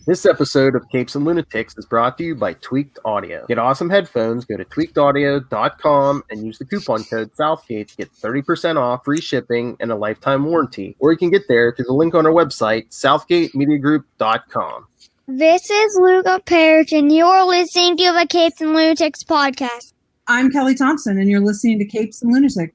This episode of Capes and Lunatics is brought to you by Tweaked Audio. Get awesome headphones, go to tweakedaudio.com and use the coupon code Southgate to get 30% off, free shipping, and a lifetime warranty. Or you can get there through the link on our website, southgatemediagroup.com. This is Luca Parrish, and you're listening to the Capes and Lunatics podcast. I'm Kelly Thompson, and you're listening to Capes and Lunatics.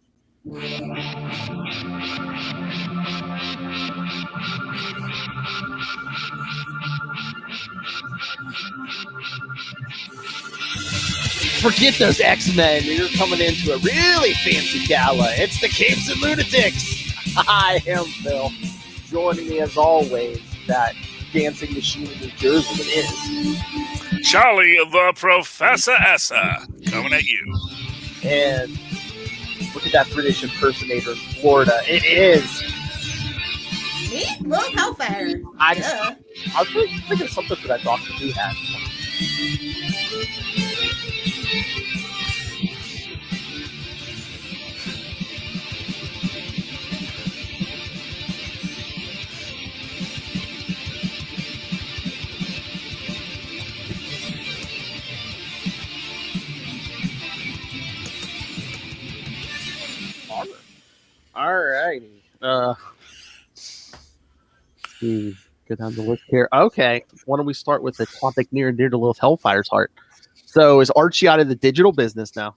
Forget those X-Men. You're coming into a really fancy gala. It's the Capes and Lunatics. I am Phil. Joining me as always, that dancing machine in New Jersey is Charlie the Professor Essa coming at you. And look at that British impersonator in Florida. It is me? Will Hellfire. I was really thinking of something for that Doctor Who hat. Alrighty. Go down the list here. Okay. Why don't we start with the topic near and dear to Lilith Hellfire's heart? So is Archie out of the digital business now?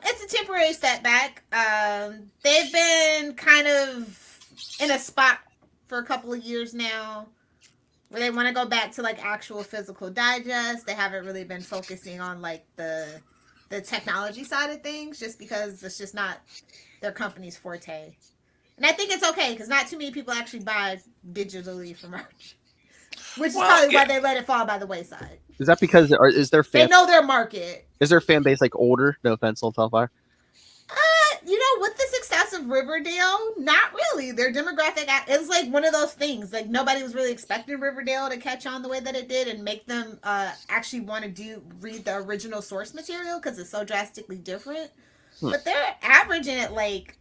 It's a temporary setback. They've been kind of in a spot for a couple of years now where they want to go back to like actual physical digest. They haven't really been focusing on like the technology side of things just because it's just not their company's forte. And I think it's okay because not too many people actually buy digitally from Archie, which is probably why they let it fall by the wayside. Is that because is their fan? They know their market. Is their fan base like older? No offense, Lilith Hellfire. With the success of Riverdale, not really. Their demographic, it's like one of those things. Like nobody was really expecting Riverdale to catch on the way that it did and make them actually want to read the original source material because it's so drastically different. But they're averaging at like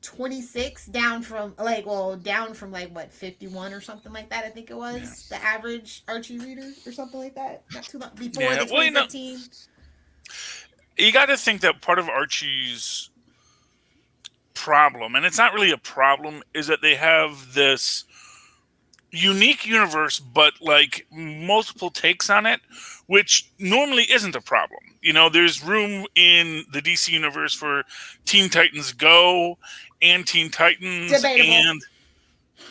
26 down from 51 or something like that. I think it was the average Archie reader or something like that. Not too long before the 2015. You got to think that part of Archie's problem, and it's not really a problem, is that they have this unique universe, but like multiple takes on it, which normally isn't a problem. There's room in the DC universe for Teen Titans Go and Teen Titans. Debatable. And,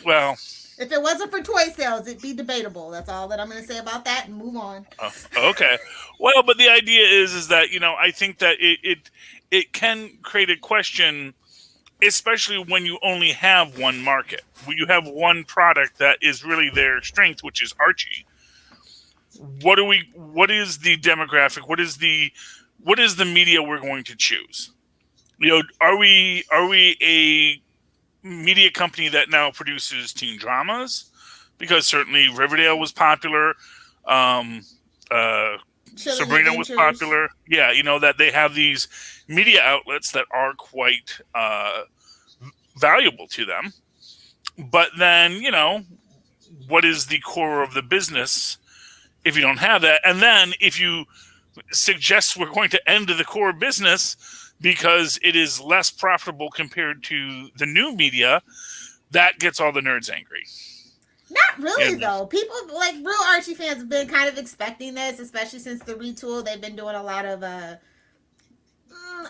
well, if it wasn't for toy sales, it'd be debatable. That's all that I'm going to say about that and move on. Okay. Well, but the idea is that, I think that it can create a question, especially when you only have one market. When you have one product that is really their strength, which is Archie. What is the demographic? What is the media we're going to choose? Are we a media company that now produces teen dramas? Because certainly Riverdale was popular. Sabrina was popular. Yeah, that they have these media outlets that are quite valuable to them. But then, what is the core of the business if you don't have that? And then if you suggest we're going to end the core business because it is less profitable compared to the new media, that gets all the nerds angry. Not really, though. People, like, real Archie fans have been kind of expecting this, especially since the retool. They've been doing a lot of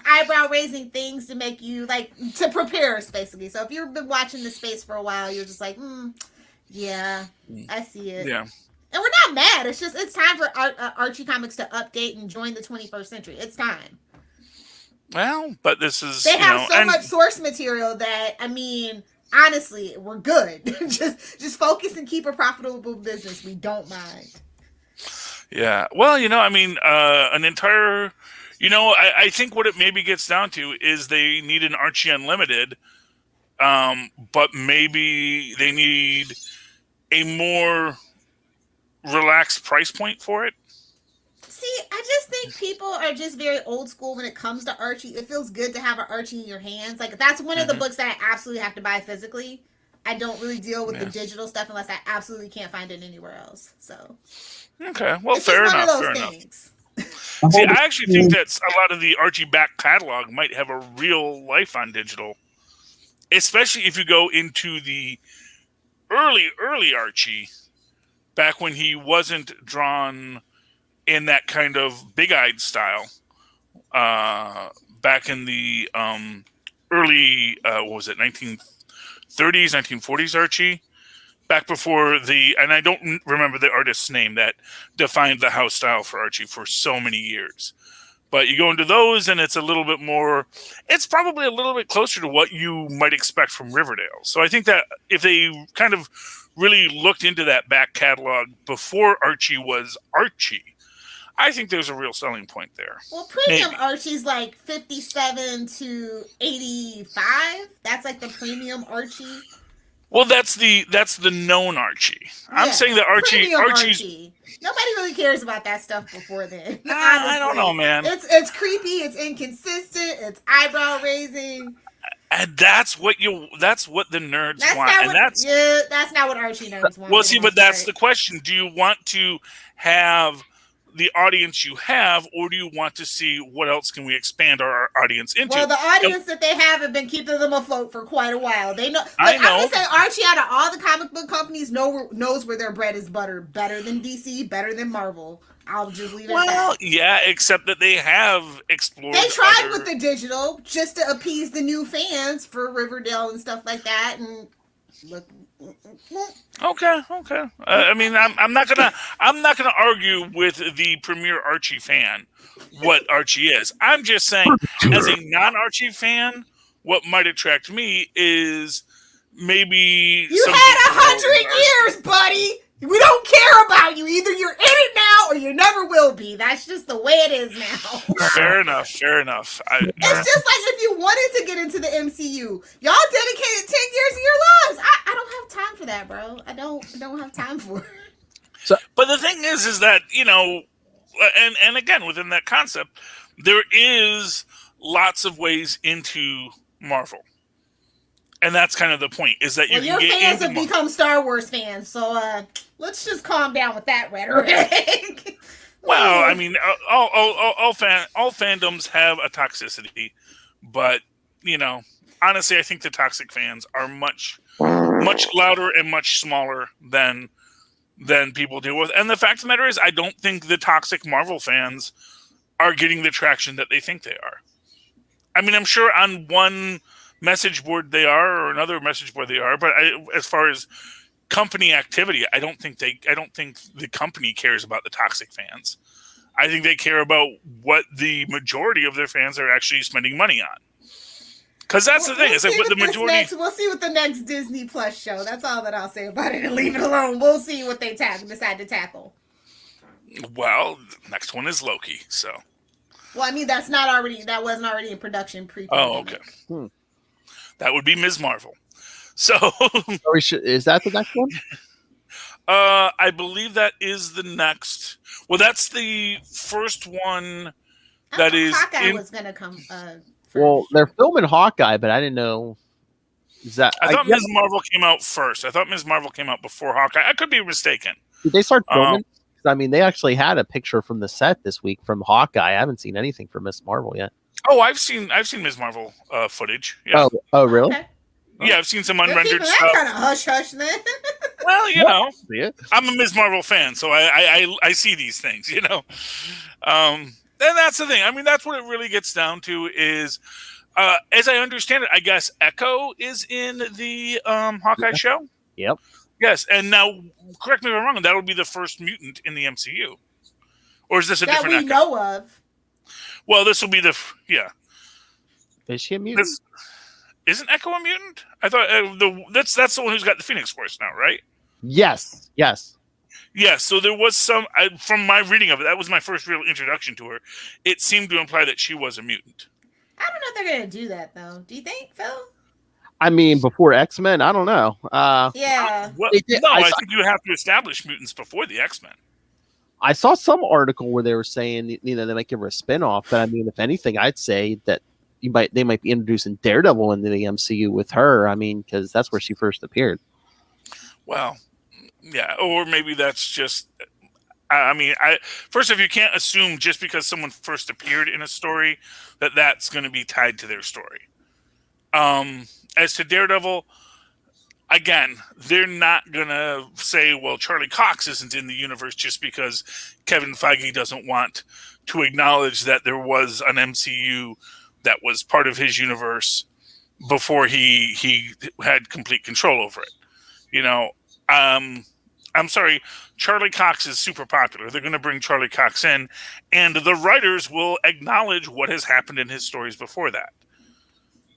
eyebrow-raising things to make you, like, to prepare us, basically. So if you've been watching the space for a while, you're just like, yeah, I see it. Yeah. And we're not mad. It's just, it's time for Archie Comics to update and join the 21st century. It's time. Well, but this is... They have so much source material that, honestly, we're good. just focus and keep a profitable business. We don't mind. Yeah. Well, an entire... I think what it maybe gets down to is they need an Archie Unlimited, but maybe they need a more relaxed price point for it. See, I just think people are just very old school when it comes to Archie. It feels good to have an Archie in your hands. Like, that's one of the books that I absolutely have to buy physically. I don't really deal with the Yeah. digital stuff unless I absolutely can't find it anywhere else. So Okay, well, it's fair just one enough. of Fair those enough. things. See, I actually think that a lot of the Archie back catalog might have a real life on digital, especially if you go into the early Archie, back when he wasn't drawn in that kind of big-eyed style. Back in the early, what was it, 1930s, 1940s Archie? Back before and I don't remember the artist's name that defined the house style for Archie for so many years. But you go into those, and it's a little bit more. It's probably a little bit closer to what you might expect from Riverdale. So I think that if they kind of really looked into that back catalog before Archie was Archie, I think there's a real selling point there. Well, premium Maybe. Archie's like 57 to 85. That's like the premium Archie. Well, that's the known Archie. I'm Yeah, saying that Archie's. Archie. Nobody really cares about that stuff before then. I don't know, man. It's creepy. It's inconsistent. It's eyebrow raising. And that's what the nerds want, and that's not what Archie nerds want. Well, see, but that's the question: do you want to have the audience you have, or do you want to see what else can we expand our audience into? Well, the audience that they have been keeping them afloat for quite a while. They know. Look, I know. I'm gonna say Archie, out of all the comic book companies, knows where their bread is buttered. Better than DC, better than Marvel. I'll just leave it at that. Well, yeah, except that they have explored. They tried with the digital just to appease the new fans for Riverdale and stuff like that, and look. Okay. I mean, I'm not gonna argue with the premier Archie fan what Archie is. I'm just saying, as a non-Archie fan, what might attract me is maybe you had 100 years, buddy. We don't care about you. Either you're in it now or you never will be. That's just the way it is now. Fair enough. It's just like if you wanted to get into the MCU, y'all dedicated 10 years of your lives. I don't have time for that, bro. I don't have time for it. So, but the thing is that, and again, within that concept, there is lots of ways into Marvel. And that's kind of the point, is that you your fans have become Star Wars fans, so let's just calm down with that rhetoric. Well, I mean, all fandoms have a toxicity, but honestly, I think the toxic fans are much louder and much smaller than people deal with. And the fact of the matter is, I don't think the toxic Marvel fans are getting the traction that they think they are. I mean, I'm sure on one message board they are, or another message board they are, but as far as company activity, I don't think the company cares about the toxic fans. I think they care about what the majority of their fans are actually spending money on. Because that's the thing. It's like what the majority. We'll see with the next Disney Plus show. That's all that I'll say about it, and leave it alone. We'll see what they decide to tackle. Well, the next one is Loki. So. Well, I mean, that wasn't already in production pre-pandemic. Oh, okay. That would be Ms. Marvel. So is that the next one? I believe that is the next. Well, that's the first one that is. Hawkeye was going to come. Well, they're filming Hawkeye, but I didn't know. I thought Ms. Marvel came out first. I thought Ms. Marvel came out before Hawkeye. I could be mistaken. Did they start filming? I mean, they actually had a picture from the set this week from Hawkeye. I haven't seen anything from Ms. Marvel yet. Oh, I've seen Ms. Marvel footage. Yeah. Oh, really? Okay. Yeah, I've seen some unrendered stuff. Kind of hush then. Well, I'm a Ms. Marvel fan, so I see these things, And that's the thing. I mean, that's what it really gets down to is, as I understand it, I guess Echo is in the Hawkeye show. Yep. Yes, and now, correct me if I'm wrong, that would be the first mutant in the MCU. Or is this a different Echo? That we know of. Well, this will be Is she a mutant? Isn't Echo a mutant? I thought that's the one who's got the Phoenix Force now, right? Yes. Yeah, so there was some, from my reading of it, that was my first real introduction to her. It seemed to imply that she was a mutant. I don't know if they're going to do that, though. Do you think, Phil? I mean, before X-Men, I don't know. Yeah. Well, I think you have to establish mutants before the X-Men. I saw some article where they were saying, they might give her a spinoff. But I mean, if anything, I'd say that they might be introducing Daredevil into the MCU with her. I mean, because that's where she first appeared. Well, yeah, or maybe that's just. First, if you can't assume just because someone first appeared in a story that that's going to be tied to their story. As to Daredevil, again, they're not going to say, well, Charlie Cox isn't in the universe just because Kevin Feige doesn't want to acknowledge that there was an MCU that was part of his universe before he had complete control over it. You know, I'm sorry, Charlie Cox is super popular. They're going to bring Charlie Cox in, and the writers will acknowledge what has happened in his stories before that.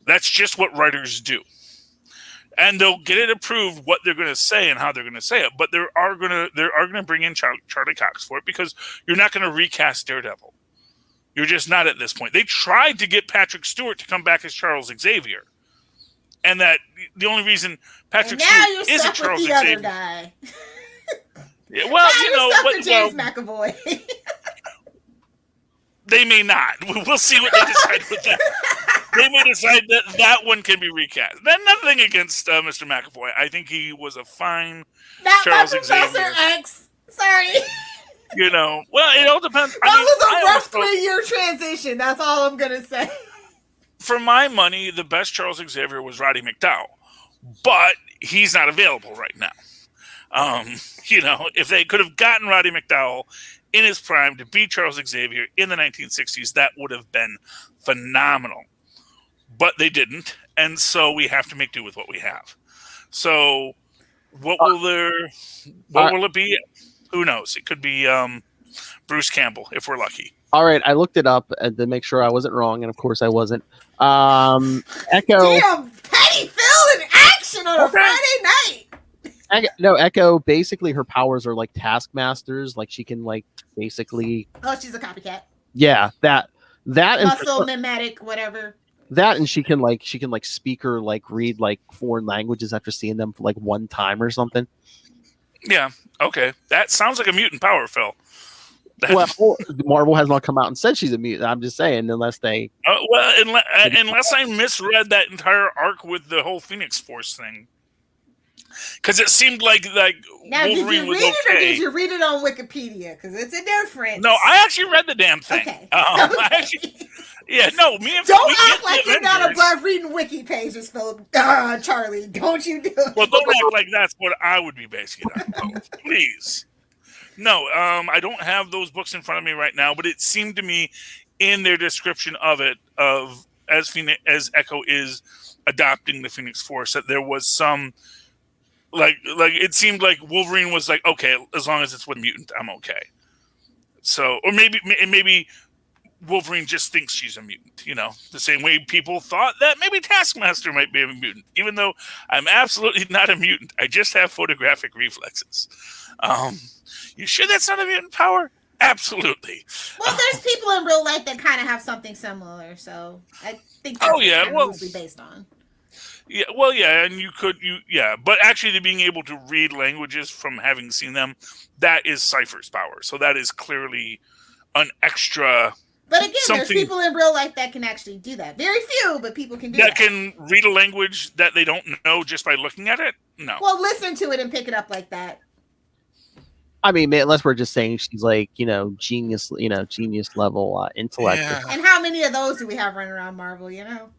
That's just what writers do. And they'll get it approved what they're going to say and how they're going to say it. But they are going to bring in Charlie Cox for it, because you're not going to recast Daredevil. You're just not at this point. They tried to get Patrick Stewart to come back as Charles Xavier, and that the only reason Patrick Stewart isn't Charles with the Xavier. Other guy. Yeah, well, now you know, you're stuck but, with James McAvoy. They may not. We'll see what they decide with that. They may decide that one can be recast. Then nothing against Mr. McAvoy. I think he was a fine Not Charles my Professor Xavier. X. Sorry. You know, well, it all depends. That was a rough 3-year transition. That's all I'm gonna say. For my money, the best Charles Xavier was Roddy McDowall, but he's not available right now. You know, if they could have gotten Roddy McDowall in his prime to be Charles Xavier in the 1960s, that would have been phenomenal. But they didn't, and so we have to make do with what we have. So, what will it be? Who knows? It could be Bruce Campbell if we're lucky. All right, I looked it up to make sure I wasn't wrong, and of course I wasn't. Echo. Damn, Petty Phil in action on a Friday night. Echo. Basically, her powers are like Taskmasters. Like she can basically. Oh, she's a copycat. Yeah, that muscle mimetic, whatever. That, and she can speak or read foreign languages after seeing them for one time or something. Yeah. Okay. That sounds like a mutant power, Phil. Well, Marvel has not come out and said she's a mutant. I'm just saying, unless they. Unless I misread that entire arc with the whole Phoenix Force thing, because it seemed like now, Wolverine was did you read okay. it or did you read it on Wikipedia? Because it's a difference. No, I actually read the damn thing. Okay. Me and don't act like you're not above reading wiki pages, Philip. Charlie, don't you do it. Well, don't act like that's what I would be basing it on. Please. No, I don't have those books in front of me right now, but it seemed to me in their description of it, as Echo is adopting the Phoenix Force, that there was some it seemed like Wolverine was like, okay, as long as it's with a mutant, I'm okay. So, or maybe Wolverine just thinks she's a mutant, you know, the same way people thought that maybe Taskmaster might be a mutant, even though I'm absolutely not a mutant. I just have photographic reflexes. You sure that's not a mutant power? Absolutely. Well, there's people in real life that kind of have something similar, so I think that's loosely based on. Yeah, well, yeah, and but actually being able to read languages from having seen them, that is Cypher's power. So that is clearly an extra. But again, there's people in real life that can actually do that. Very few, but people can do that. That can read a language that they don't know just by looking at it? No. Well, listen to it and pick it up like that. I mean, unless we're just saying she's genius level intellect. Yeah. And how many of those do we have running around Marvel, you know?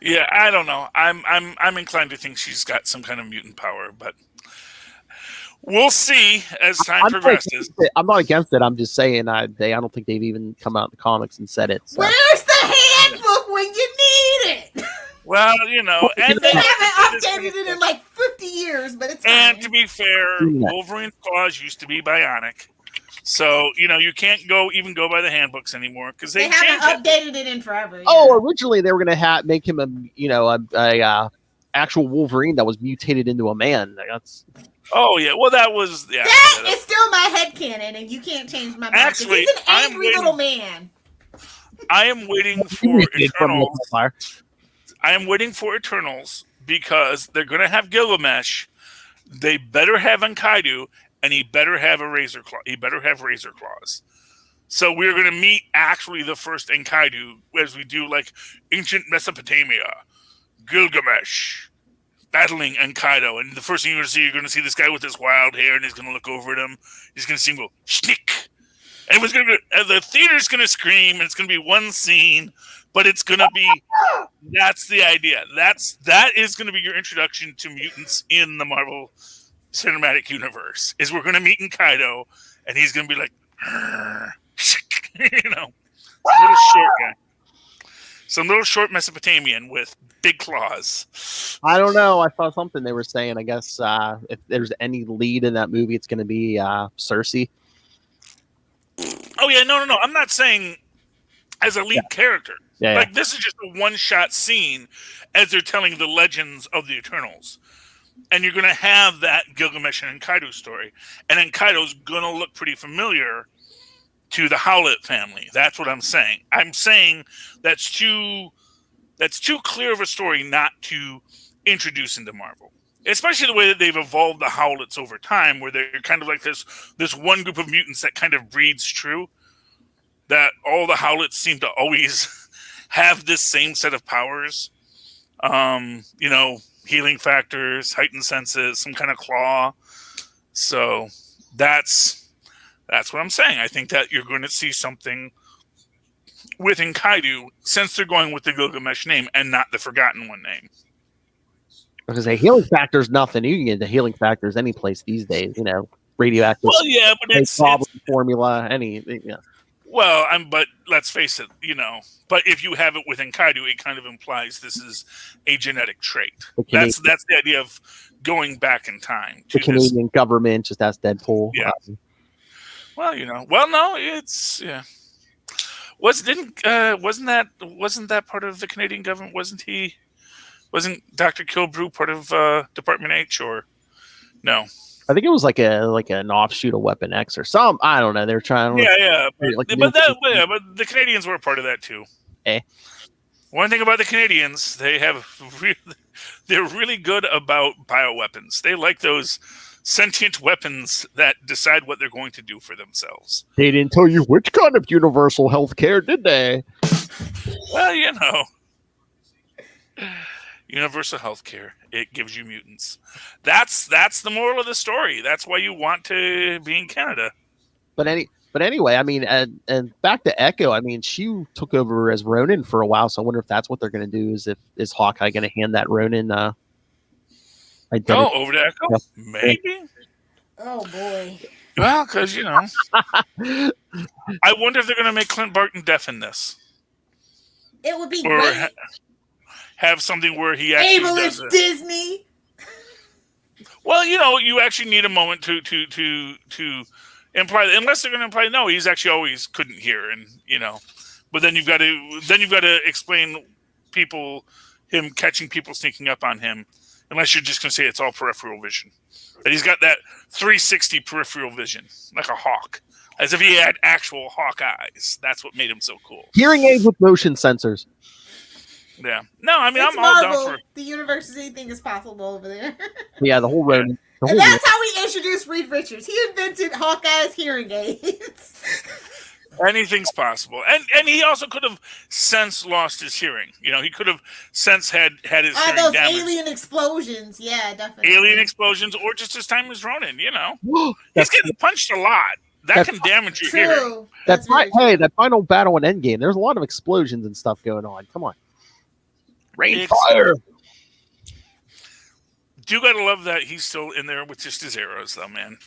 Yeah, I don't know. I'm inclined to think she's got some kind of mutant power, but we'll see as time progresses. I'm not against it. I'm just saying I don't think they've even come out in the comics and said it. So. Where's the handbook when you need it? Well, you know, and they haven't updated it in 50 years, but it's fine. And to be fair, Wolverine's claws used to be bionic. So, you know, you can't go by the handbooks anymore because they haven't updated it in forever. Yeah. Oh, originally they were going to make him a actual Wolverine that was mutated into a man. Oh, yeah. Well, that was... Yeah, that is still my headcanon, and you can't change my mind. Actually, he's an angry little man. I am waiting for Eternals. I am waiting for Eternals because they're going to have Gilgamesh. They better have Enkidu, and he better have a razor claw. He better have razor claws. So we're going to meet actually the first Enkidu as we do like ancient Mesopotamia, Gilgamesh battling Enkidu, and the first thing you're going to see this guy with this wild hair, and he's going to look over at him. He's going to see him go schnick, and the theater's going to scream. And it's going to be one scene, but it's going to be. That's the idea. That is going to be your introduction to mutants in the Marvel Cinematic Universe. Is we're going to meet Enkidu, and he's going to be like, you know, little short guy. Some little short Mesopotamian with big claws. I don't know. I saw something they were saying. I guess if there's any lead in that movie, it's going to be Cersei. Oh yeah, no. I'm not saying as a lead character. Yeah, like this is just a one-shot scene as they're telling the legends of the Eternals, and you're going to have that Gilgamesh and Enkidu story, and Enkidu's going to look pretty familiar to the Howlett family. That's what I'm saying. I'm saying that's too clear of a story not to introduce into Marvel. Especially the way that they've evolved the Howletts over time, where they're kind of like this one group of mutants that kind of breeds true. That all the Howletts seem to always have this same set of powers. Healing factors, heightened senses, some kind of claw. So that's what I'm saying. I think that you're going to see something with Enkidu since they're going with the Gilgamesh name and not the Forgotten One name. I was going to say, healing factor's nothing. You can get the healing factors any place these days, radioactive. Well, yeah, but it's formula, any. Yeah. Well, but let's face it, But if you have it with Enkidu, it kind of implies this is a genetic trait. That's the idea of going back in time. The Canadian government just asked Deadpool. Yeah. Well, no, it's yeah. Wasn't that part of the Canadian government? Wasn't Dr. Kilbrew part of Department H or no? I think it was like an offshoot of Weapon X or some. I don't know. They're trying. But the Canadians were a part of that too. One thing about the Canadians, they're really good about bioweapons. They like those sentient weapons that decide what they're going to do for themselves. They didn't tell you which kind of universal health care, did they? Well, universal health care. It gives you mutants. That's the moral of the story. That's why you want to be in Canada. But anyway, I mean, and back to Echo. I mean, she took over as Ronin for a while, so I wonder if that's what they're going to do. Is Hawkeye going to hand that Ronin identity? Over to Echo? Yeah. Maybe. Oh boy. Well, because I wonder if they're going to make Clint Barton deaf in this. It would be great. Have something where he actually does it. Disney. Well, you actually need a moment to imply that, unless they're going to imply no, he's actually always couldn't hear, and but then you've got to explain him catching people sneaking up on him, unless you're just going to say it's all peripheral vision. That he's got that 360 peripheral vision, like a hawk, as if he had actual hawk eyes. That's what made him so cool. Hearing aids with motion sensors. Yeah. No, I mean, it's I'm Marvel. all down for the universe. Anything is possible over there. Yeah, the whole Ronin. And that's how we introduced Reed Richards. He invented Hawkeye's hearing aids. Anything's possible, and he also could have since lost his hearing. He could have since had his hearing those damaged. Alien explosions, yeah, definitely. Alien explosions, or just his time as Ronin. He's getting punched a lot. That can damage your hearing. That final battle in Endgame. There's a lot of explosions and stuff going on. Come on, rain fire. Do gotta love that he's still in there with just his arrows, though, man.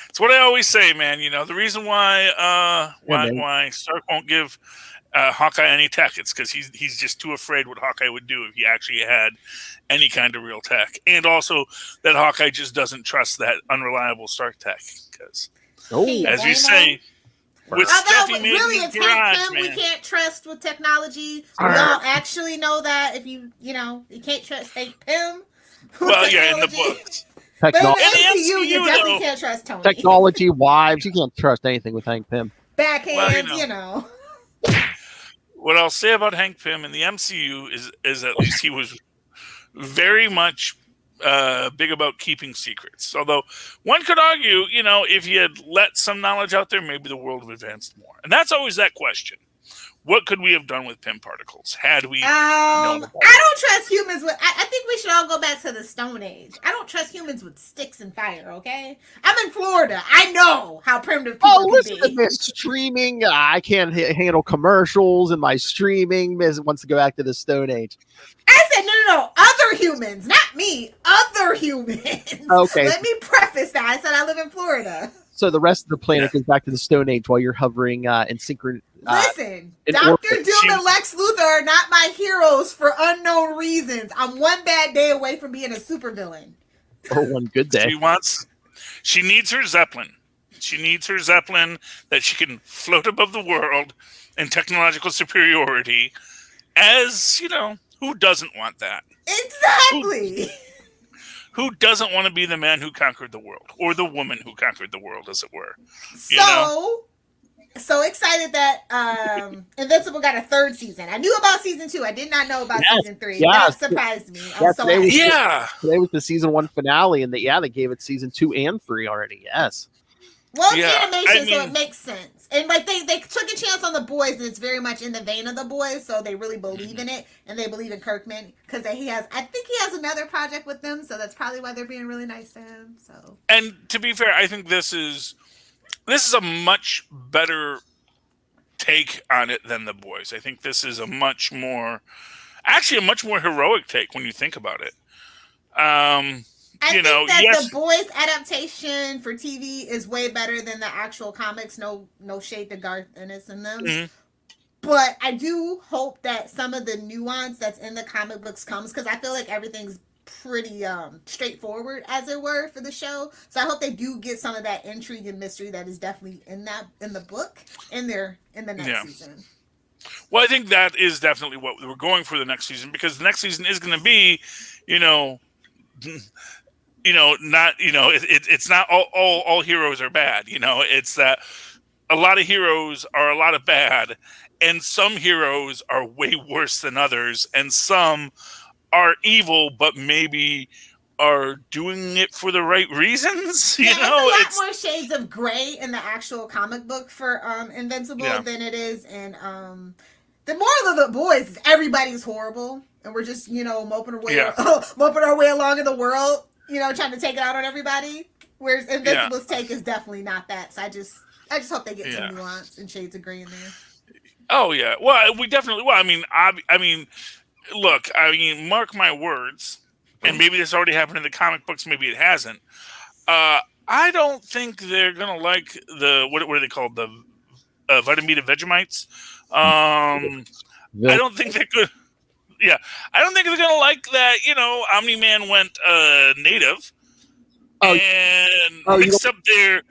It's what I always say, man. The reason why Stark won't give Hawkeye any tech, it's because he's just too afraid what Hawkeye would do if he actually had any kind of real tech, and also that Hawkeye just doesn't trust that unreliable Stark tech. Because, as you say, with Steffi really, it's garage, Hank Pym we can't trust with technology. We all actually know that. If you can't trust Hank Pym. Well, yeah, in the books. But in the MCU, you definitely can't trust Tony. Technology, wives, you can't trust anything with Hank Pym. Backhands, What I'll say about Hank Pym in the MCU is at least he was very much big about keeping secrets. Although one could argue, if you had let some knowledge out there, maybe the world would advance more. And that's always that question. What could we have done with Pym particles had we known about I don't trust humans with. I think we should all go back to the Stone Age. I don't trust humans with sticks and fire. Okay, I'm in Florida. I know how primitive people can listen be. to this streaming. I can't handle commercials, and my streaming wants to go back to the Stone Age. I said no. Other humans, not me. Other humans. Okay. Let me preface that. I said I live in Florida. So the rest of the planet goes back to the Stone Age while you're hovering in synchron. Listen, Dr. Doom and Lex Luthor are not my heroes for unknown reasons. I'm one bad day away from being a supervillain. Or one good day. She needs her Zeppelin. She needs her Zeppelin that she can float above the world in technological superiority. As, who doesn't want that? Exactly. Who doesn't want to be the man who conquered the world? Or the woman who conquered the world, as it were? So excited that Invincible got a third season. I knew about season 2. I did not know about season 3. That surprised me. I'm so happy. Today was the season 1 finale, and they gave it season 2 and 3 already. Yes. Well, it's animation, so it makes sense. And they took a chance on the boys, and it's very much in the vein of the boys, so they really believe in it, and they believe in Kirkman because I think he has another project with them, so that's probably why they're being really nice to him. So. And to be fair, I think this is a much better take on it than the boys. I think this is a much more heroic take when you think about it. I think that the boys adaptation for TV is way better than the actual comics. No shade to Garth Ennis in them. Mm-hmm. But I do hope that some of the nuance that's in the comic books comes, because I feel like everything's pretty straightforward, as it were, for the show. So I hope they do get some of that intrigue and mystery that is definitely in the book in the next season. Well, I think that is definitely what we're going for the next season, because the next season is going to be, it's not all heroes are bad. It's that a lot of heroes are a lot of bad, and some heroes are way worse than others, and some are evil, but maybe are doing it for the right reasons. It's a lot more shades of gray in the actual comic book for Invincible than it is in the moral of the boys is everybody's horrible, and we're just moping our way along in the world, trying to take it out on everybody. Whereas Invincible's take is definitely not that. So I just hope they get some nuance and shades of gray in there. Oh yeah, well we definitely. Well, I mean, look, mark my words, and maybe this already happened in the comic books, maybe it hasn't. I don't think they're gonna like the what are they called, the Vitamita Vegemites. I don't think they're good. Yeah, I don't think they're gonna like that. Omni-Man went native and mixed up their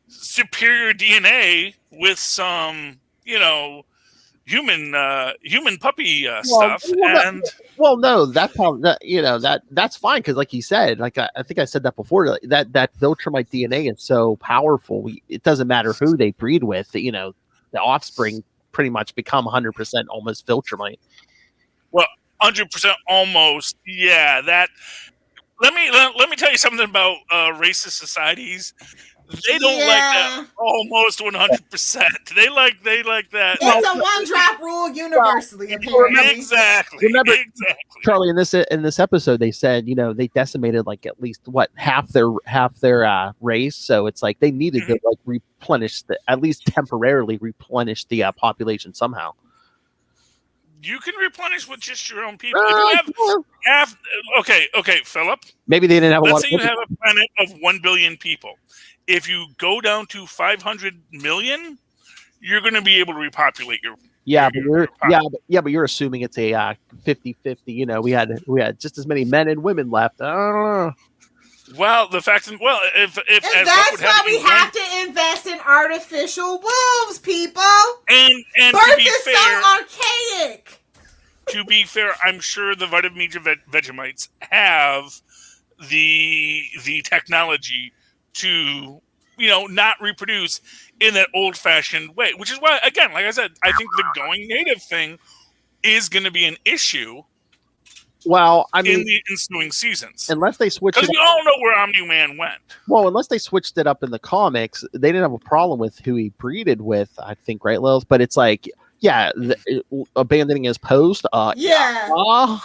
superior DNA with some, human puppy stuff. No, that's fine, because like you said, like I think I said that before, that Viltrumite DNA is so powerful. It doesn't matter who they breed with. The offspring pretty much become 100% almost Viltrumite. Well, 100% almost. Yeah, that. Let me tell you something about racist societies. They don't like that almost 100%. They like that. It's a one-drop rule universally, apparently. Exactly. Remember, Charlie, in this episode, they said they decimated like at least half their race. So it's like they needed to replenish at least temporarily replenish the population somehow. You can replenish with just your own people. If you have okay, Philip. Maybe they didn't have a lot. Let's say you have a planet of 1 billion people. If you go down to 500 million, you're going to be able to repopulate your. But you're assuming it's a 50-50. We had just as many men and women left. I don't know. Well, the fact is, if that's why we have to invest in artificial wombs, people. And birth to be is fair, so archaic. To be fair, I'm sure the Vitamita Vegemites have the technology to not reproduce in that old-fashioned way, which is why, again, like I said, I think the going native thing is going to be an issue Well, I in mean, the ensuing seasons. unless they switch Because it we all know where Omni-Man went. Well, unless they switched it up in the comics, they didn't have a problem with who he breeded with, I think, right, Lilith? But it's like, yeah, abandoning his post. Yeah. Uh,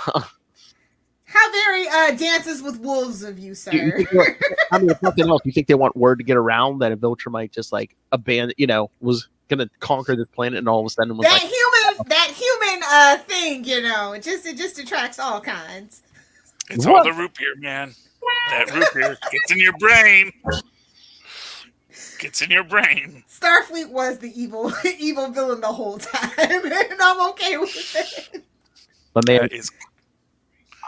How very Dances with Wolves of you, sir. you think, I mean, if nothing else, you think they want word to get around that a Viltrumite just like abandon, was going to conquer this planet, and all of a sudden was that human thing, it just attracts all kinds. It's all the root beer, man. That root beer gets in your brain. Gets in your brain. Starfleet was the evil villain the whole time, and I'm okay with it. But man,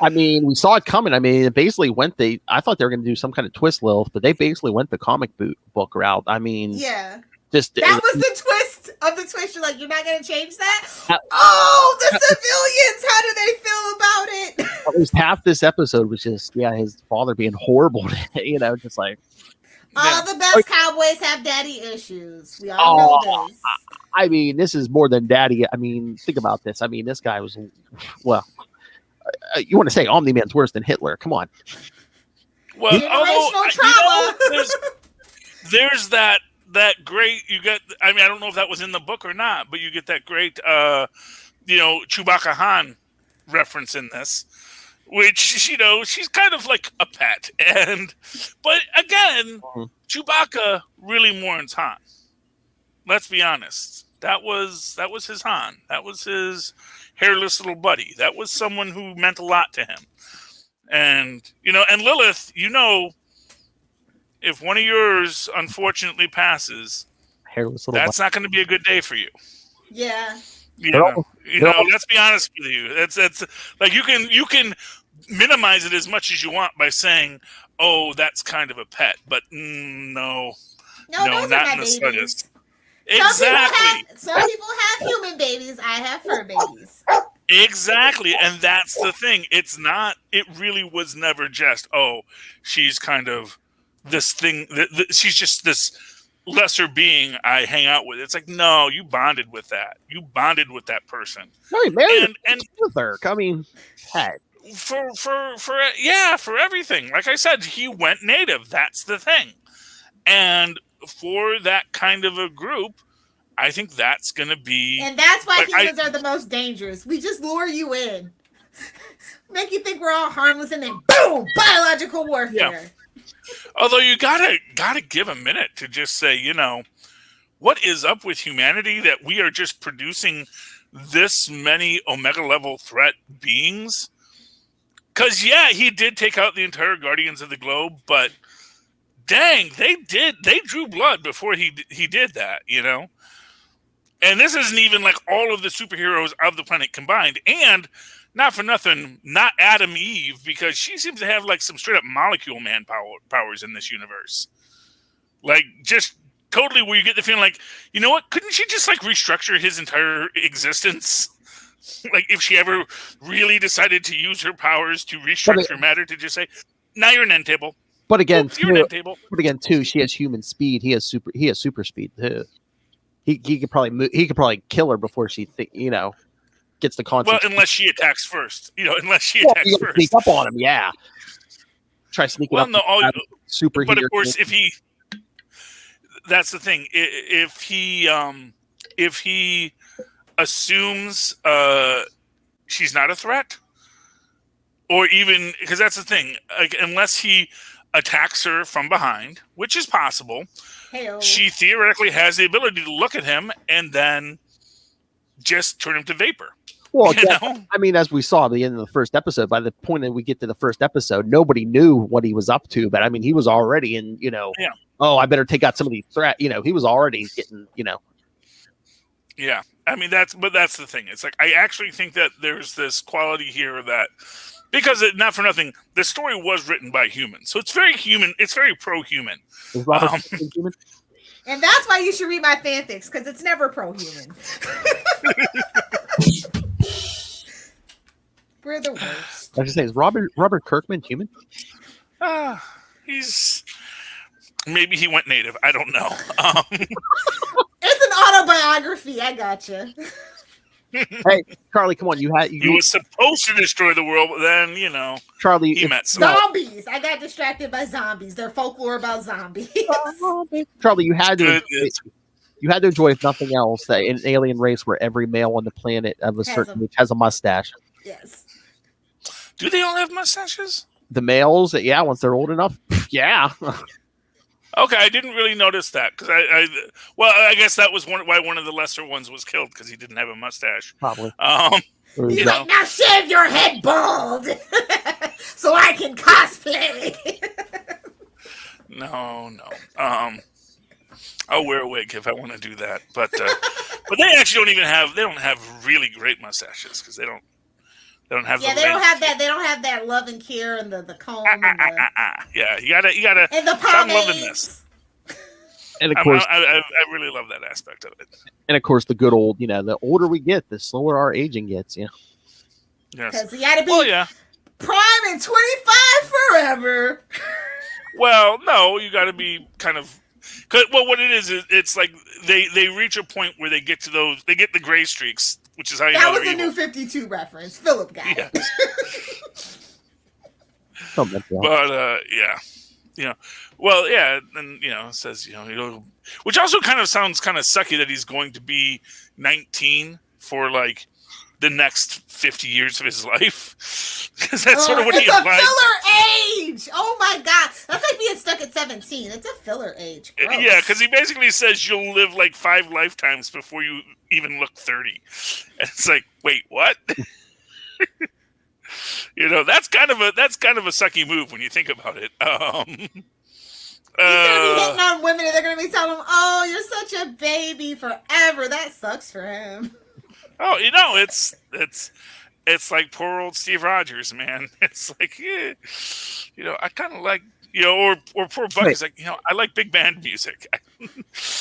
I mean, we saw it coming. I mean, it basically went I thought they were going to do some kind of twist, Lilith, but they basically went the comic book route. I mean, yeah. That was the twist of the twist. You're like, you're not going to change that? The civilians, how do they feel about it? At least half this episode was just, his father being horrible, just like. All the best cowboys have daddy issues. We all know this. I mean, this is more than daddy. I mean, think about this. I mean, this guy was, you want to say Omni-Man's worse than Hitler. Come on. Well, generational trauma. There's that great, you get, I mean, I don't know if that was in the book or not, but you get that great, Chewbacca Han reference in this, which, she's kind of like a pet. But again, Chewbacca really mourns Han. Let's be honest. That was his Han. That was his hairless little buddy. That was someone who meant a lot to him. And, and Lilith, if one of yours unfortunately passes, that's not going to be a good day for you. Yeah. Let's be honest with you. That's like you can minimize it as much as you want by saying, "Oh, that's kind of a pet," but no, not in the slightest. Exactly. Some people have human babies. I have fur babies. Exactly, and that's the thing. It's not. It really was never just, "Oh, she's kind of this thing. She's just this lesser being I hang out with." It's like, no, you bonded with that. You bonded with that person. No, he married with her. I mean, pet. For everything. Like I said, he went native. That's the thing. And for that kind of a group, I think that's going to be... And that's why humans are the most dangerous. We just lure you in. Make you think we're all harmless, and then boom, biological warfare. Yeah. Although you gotta give a minute to just say, what is up with humanity that we are just producing this many Omega level threat beings? Because he did take out the entire Guardians of the Globe, but dang, they drew blood before he did that, And this isn't even like all of the superheroes of the planet combined, and not for nothing, not Adam Eve, because she seems to have like some straight up molecule man powers in this universe. Like, just totally where you get the feeling like, you know what? Couldn't she just like restructure his entire existence? Like, if she ever really decided to use her powers to restructure matter, to just say, now you're an end table. But again, you're an end table. But again, too, she has human speed. He has super speed too. He could probably kill her before she gets the concept. Well, unless she attacks first. Unless she attacks first. Sneak up on him, yeah. Try sneaking up. Super. But of course, that's the thing. If he assumes she's not a threat, or even because that's the thing, like, unless he attacks her from behind, which is possible, she theoretically has the ability to look at him and then just turn him to vapor. Well, I mean, as we saw at the end of the first episode, by the point that we get to the first episode, nobody knew what he was up to. But I mean, he was already in, oh, I better take out some of these threats. He was already getting, Yeah, I mean, that's the thing. It's like, I actually think that there's this quality here that, because not for nothing, the story was written by humans. So it's very human. It's very pro-human. Is Robert human? And that's why you should read my fanfics, because it's never pro-human. We're the worst. I was just saying, is Robert Kirkman human? Maybe he went native. I don't know. It's an autobiography. I gotcha. Hey, Charlie, come on. He was supposed to destroy the world, but then, Charlie, he met some. Zombies. I got distracted by zombies. They're folklore about zombies. Charlie, you had to. Good. You had to enjoy, if nothing else, an alien race where every male on the planet of a certain age has a mustache. Yes. Do they all have mustaches? The males, yeah, once they're old enough, yeah. Okay, I didn't really notice that because I guess that was why one of the lesser ones was killed because he didn't have a mustache. Probably. He's like, now shave your head bald so I can cosplay. No. I'll wear a wig if I want to do that, but they actually don't have really great mustaches because they don't have. Yeah, they don't have that. They don't have that love and care and the comb. Yeah, you gotta. And the pomades. I'm loving this. And of course, I really love that aspect of it. And of course, the good old, the older we get, the slower our aging gets. Yes. Because you gotta be prime and 25 forever. Well, no, you gotta be kind of. Well, what it is, it's like they reach a point where they get to those. They get the gray streaks, which is how you know that was they're a New 52 reference. Philip got it. But well, yeah, and it says which also kind of sounds kind of sucky that he's going to be 19 for like the next 50 years of his life, because that's sort of what he implied. It's a filler age. Oh my god, that's like being stuck at 17. It's a filler age. Gross. Yeah, because he basically says you'll live like 5 lifetimes before you even look 30, and it's like, wait, what? That's kind of a sucky move when you think about it. He's gonna be hitting on women, and they're gonna be telling him, "Oh, you're such a baby forever." That sucks for him. Oh, it's like poor old Steve Rogers, man. It's like, I kind of like, or poor Buck is like, I like big band music.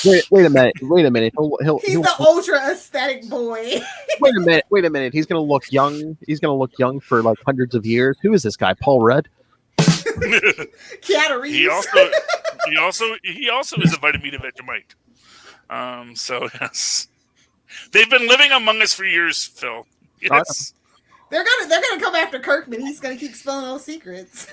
Wait a minute. He's the ultra aesthetic boy. Wait a minute. He's gonna look young. He's gonna look young for like hundreds of years. Who is this guy? Paul Rudd? Keanu Reeves. He also is a vitamin Vegemite. So yes. They've been living among us for years, Phil. Yes. They're gonna come after Kirkman. He's gonna keep spilling those secrets.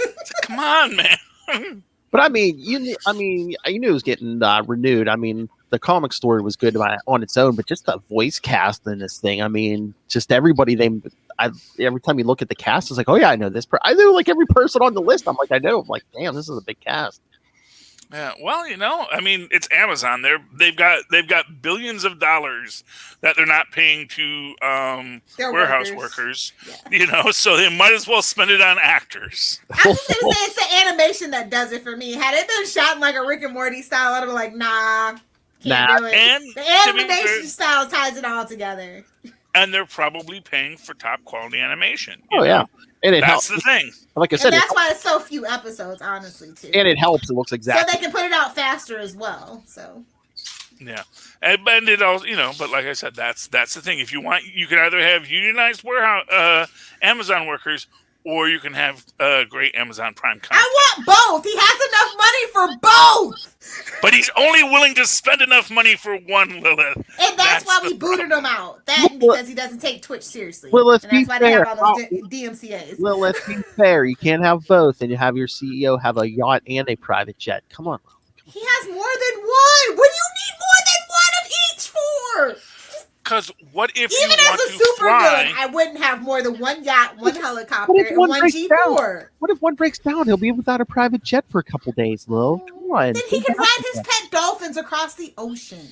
Come on, man. But I mean, you knew it was getting renewed. I mean, the comic story was good on its own, but just the voice cast in this thing. I mean, just everybody. Every time you look at the cast, it's like, oh yeah, I know this. I know like every person on the list. I'm like, I know. I'm like, damn, this is a big cast. Yeah, well, I mean, it's Amazon. They've got billions of dollars that they're not paying to warehouse workers. Yeah. So they might as well spend it on actors. I'm just gonna say it's the animation that does it for me. Had it been shot in like a Rick and Morty style, I'd be like, nah, can't do it. And the animation style ties it all together. And they're probably paying for top quality animation. Yeah. And that's the thing. Like I said, that's why it's so few episodes, honestly, too. And it helps. It looks exactly. So they can put it out faster as well. So. Yeah, and it all but like I said, that's the thing. If you want, you can either have unionized warehouse Amazon workers, or you can have great Amazon Prime content. I want both. He has enough money for both. But he's only willing to spend enough money for one, Lilith. And that's why we booted him out. Because he doesn't take Twitch seriously. Well, let's be fair. They have all those DMCAs. Well, let's be fair. You can't have both, and you have your CEO have a yacht and a private jet. Come on. He has more than one. What do you need more than one of each for? Because what if even you as a super villain, I wouldn't have more than one yacht, one helicopter, and one G4. What if one breaks down? He'll be without a private jet for a couple days, Lil. Come on. Then he can ride his pet dolphins across the ocean.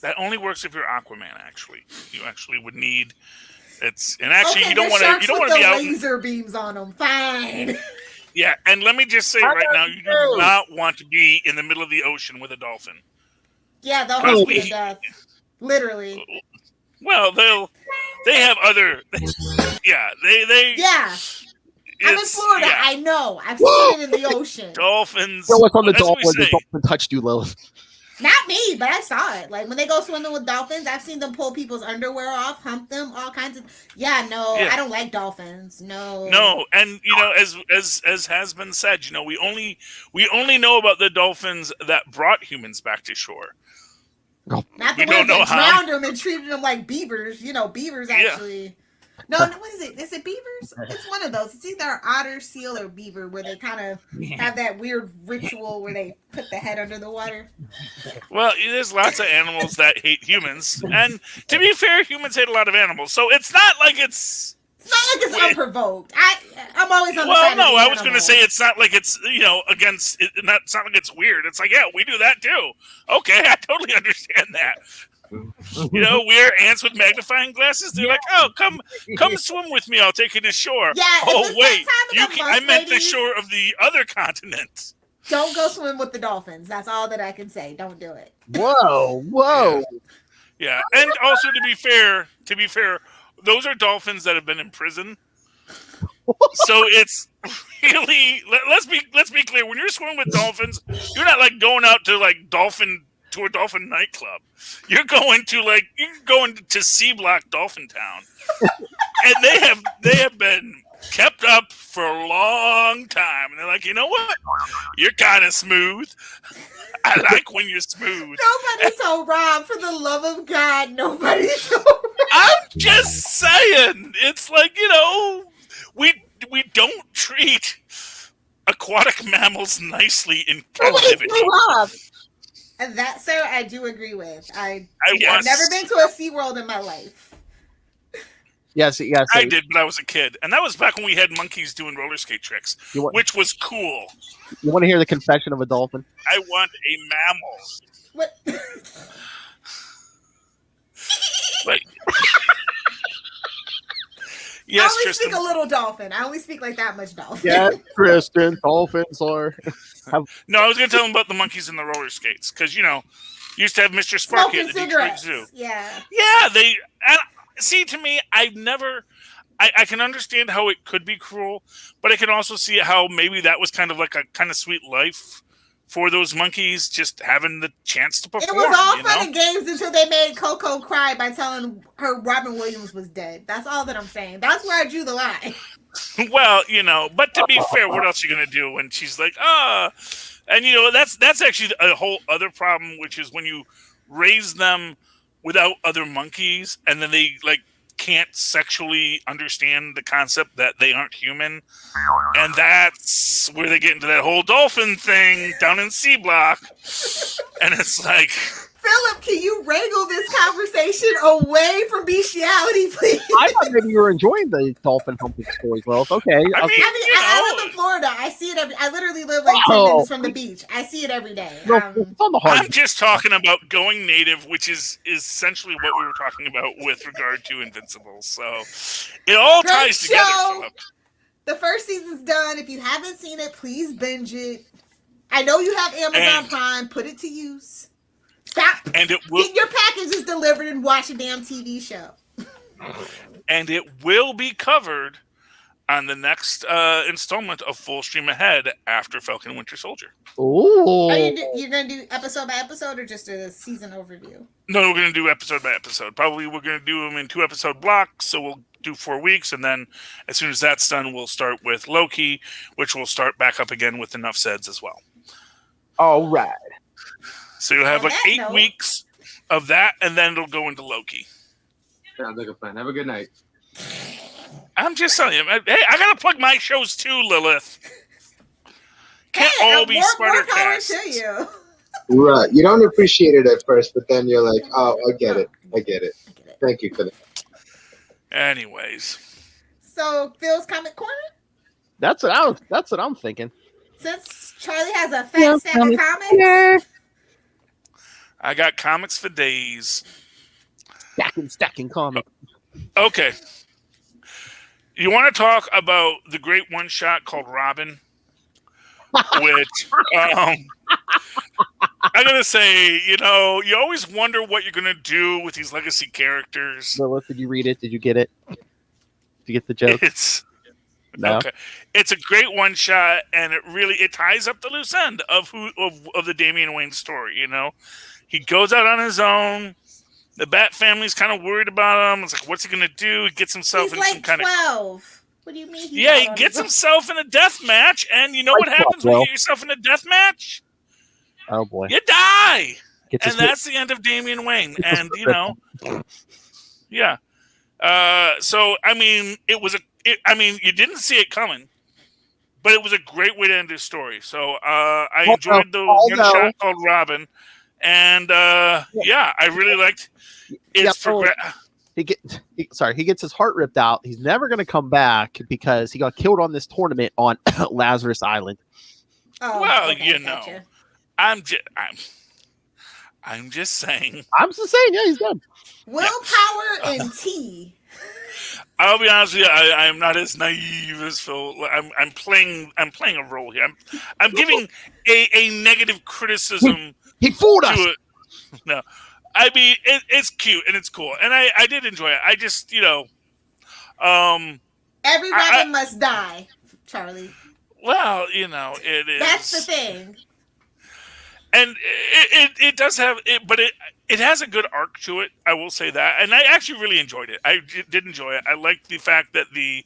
That only works if you're Aquaman. Actually, you actually would need. You don't want to be out. Laser beams on them. Fine. Yeah, and let me just say right now, you do not want to be in the middle of the ocean with a dolphin. Yeah, they'll hold you to death. Literally. Well, they have other. Yeah, they. Yeah. I'm in Florida. Yeah. I know. I've seen it in the ocean. Dolphins. So what's on the dolphin? The dolphin touched you, Lilith. Not me, but I saw it. Like when they go swimming with dolphins, I've seen them pull people's underwear off, hump them, all kinds of. Yeah, no, I don't like dolphins. No. No, and as has been said, we only know about the dolphins that brought humans back to shore. Not the We don't ones know that how. drowned them and treated them like beavers. You know, beavers actually. No, what is it? Is it beavers? It's one of those. It's either otter, seal, or beaver, where they kind of have that weird ritual where they put the head under the water. Well, there's lots of animals that hate humans, and to be fair, humans hate a lot of animals. So it's not like it's. It's not like it's unprovoked. I'm always on the Well, side no, of the I was going to animal. say it's not like it's against. It's not like it's weird. It's like, yeah, we do that too. Okay, I totally understand that. We're ants with magnifying glasses. They're like, oh, come swim with me. I'll take you to shore. Yeah. Oh if it's wait, that time of the I month, meant the ladies, shore of the other continent. Don't go swim with the dolphins. That's all that I can say. Don't do it. Whoa. Yeah, and also to be fair, those are dolphins that have been in prison. So it's really let's be clear. When you're swimming with dolphins, you're not like going out to like a dolphin nightclub. You're going to C Block Dolphin Town, and they have been kept up for a long time. And they're like, you know what? You're kind of smooth. I like when you're smooth. Nobody's so wrong. For the love of God, nobody's so wrong. I'm just saying. It's like, we don't treat aquatic mammals nicely in captivity. And that, sir, I do agree with. I've Yes. never been to a SeaWorld in my life. Yes. I did, but I was a kid. And that was back when we had monkeys doing roller skate tricks, which was cool. You want to hear the confession of a dolphin? I want a mammal. What? Like, I yes, only Tristan. speak a little dolphin. I only speak like that much dolphin. Yes, Tristan. Dolphins are. No, I was going to tell him about the monkeys and the roller skates. Because, you used to have Mr. Sparky Smoking at the Detroit cigarettes. Zoo. Yeah. Yeah, see, to me, I can understand how it could be cruel, but I can also see how maybe that was kind of like a kind of sweet life for those monkeys, just having the chance to perform. It was all fun and games until they made Coco cry by telling her Robin Williams was dead. That's all that I'm saying. That's where I drew the line. Well, but to be fair, what else are you going to do when she's like, and that's actually a whole other problem, which is when you raise them without other monkeys, and then they can't sexually understand the concept that they aren't human, and that's where they get into that whole dolphin thing down in C Block, and it's like, Philip, can you wrangle this conversation away from bestiality, please? I thought maybe you were enjoying the dolphin humping stories. Well, okay. I live in Florida. I see it I literally live like 10 minutes from the beach. I see it every day. It's on the hard. I'm just talking about going native, which is essentially what we were talking about with regard to Invincible. So it all Great ties together. show. Philip. The first season's done. If you haven't seen it, please binge it. I know you have Amazon Prime. Put it to use. Stop. And it will. Get your packages delivered and watch a damn TV show. And it will be covered on the next installment of Full Stream Ahead after Falcon and Winter Soldier. Ooh. Are you going to do episode by episode or just a season overview? No, we're going to do episode by episode. Probably we're going to do them in 2-episode blocks, so we'll do 4 weeks, and then as soon as that's done, we'll start with Loki, which will start back up again with Enough Saids as well. All right. So you'll have 8 weeks of that, and then it'll go into Loki. Sounds like a plan. Have a good night. I'm just telling you. Hey, I got to plug my shows too, Lilith. Can't all be more power Spider-Cast. to you. Right. You don't appreciate it at first, but then you're like, oh, I get it. Thank you for that. Anyways. So, Phil's Comic Corner? That's what I'm thinking. Since Charlie has a fat stack of comics. Corner. I got comics for days. Stacking comics. Okay. You want to talk about the great one-shot called Robin? Which, I gotta say, you always wonder what you're gonna do with these legacy characters. Lilith, did you read it? Did you get it? Did you get the joke? No. Okay. It's a great one shot, and it ties up the loose end of the Damian Wayne story. He goes out on his own. The Bat family's kind of worried about him. It's like, what's he gonna do? He gets himself in some kind 12. What do you mean? Yeah, he gets himself in a death match, and you know what happens when you get yourself in a death match? Oh boy. You die. And that's the end of Damian Wayne. And, yeah. So, I mean, you didn't see it coming, but it was a great way to end his story. So, I enjoyed the one shot called Robin. And, yeah, I really liked its he gets his heart ripped out. He's never going to come back because he got killed on this tournament on Lazarus Island. Oh, well, okay, gotcha. I'm just saying. I'm just saying, yeah, he's dead. Willpower and tea. I'll be honest with you. I am not as naive as Phil. I'm playing a role here. I'm giving a negative criticism. He fooled us. It. No, I mean it's cute and it's cool, and I did enjoy it. I just every Robin must die, Charlie. Well, it is. That's the thing. And it does have it, but it has a good arc to it. I will say that, and I actually really enjoyed it. I did enjoy it. I liked the fact that the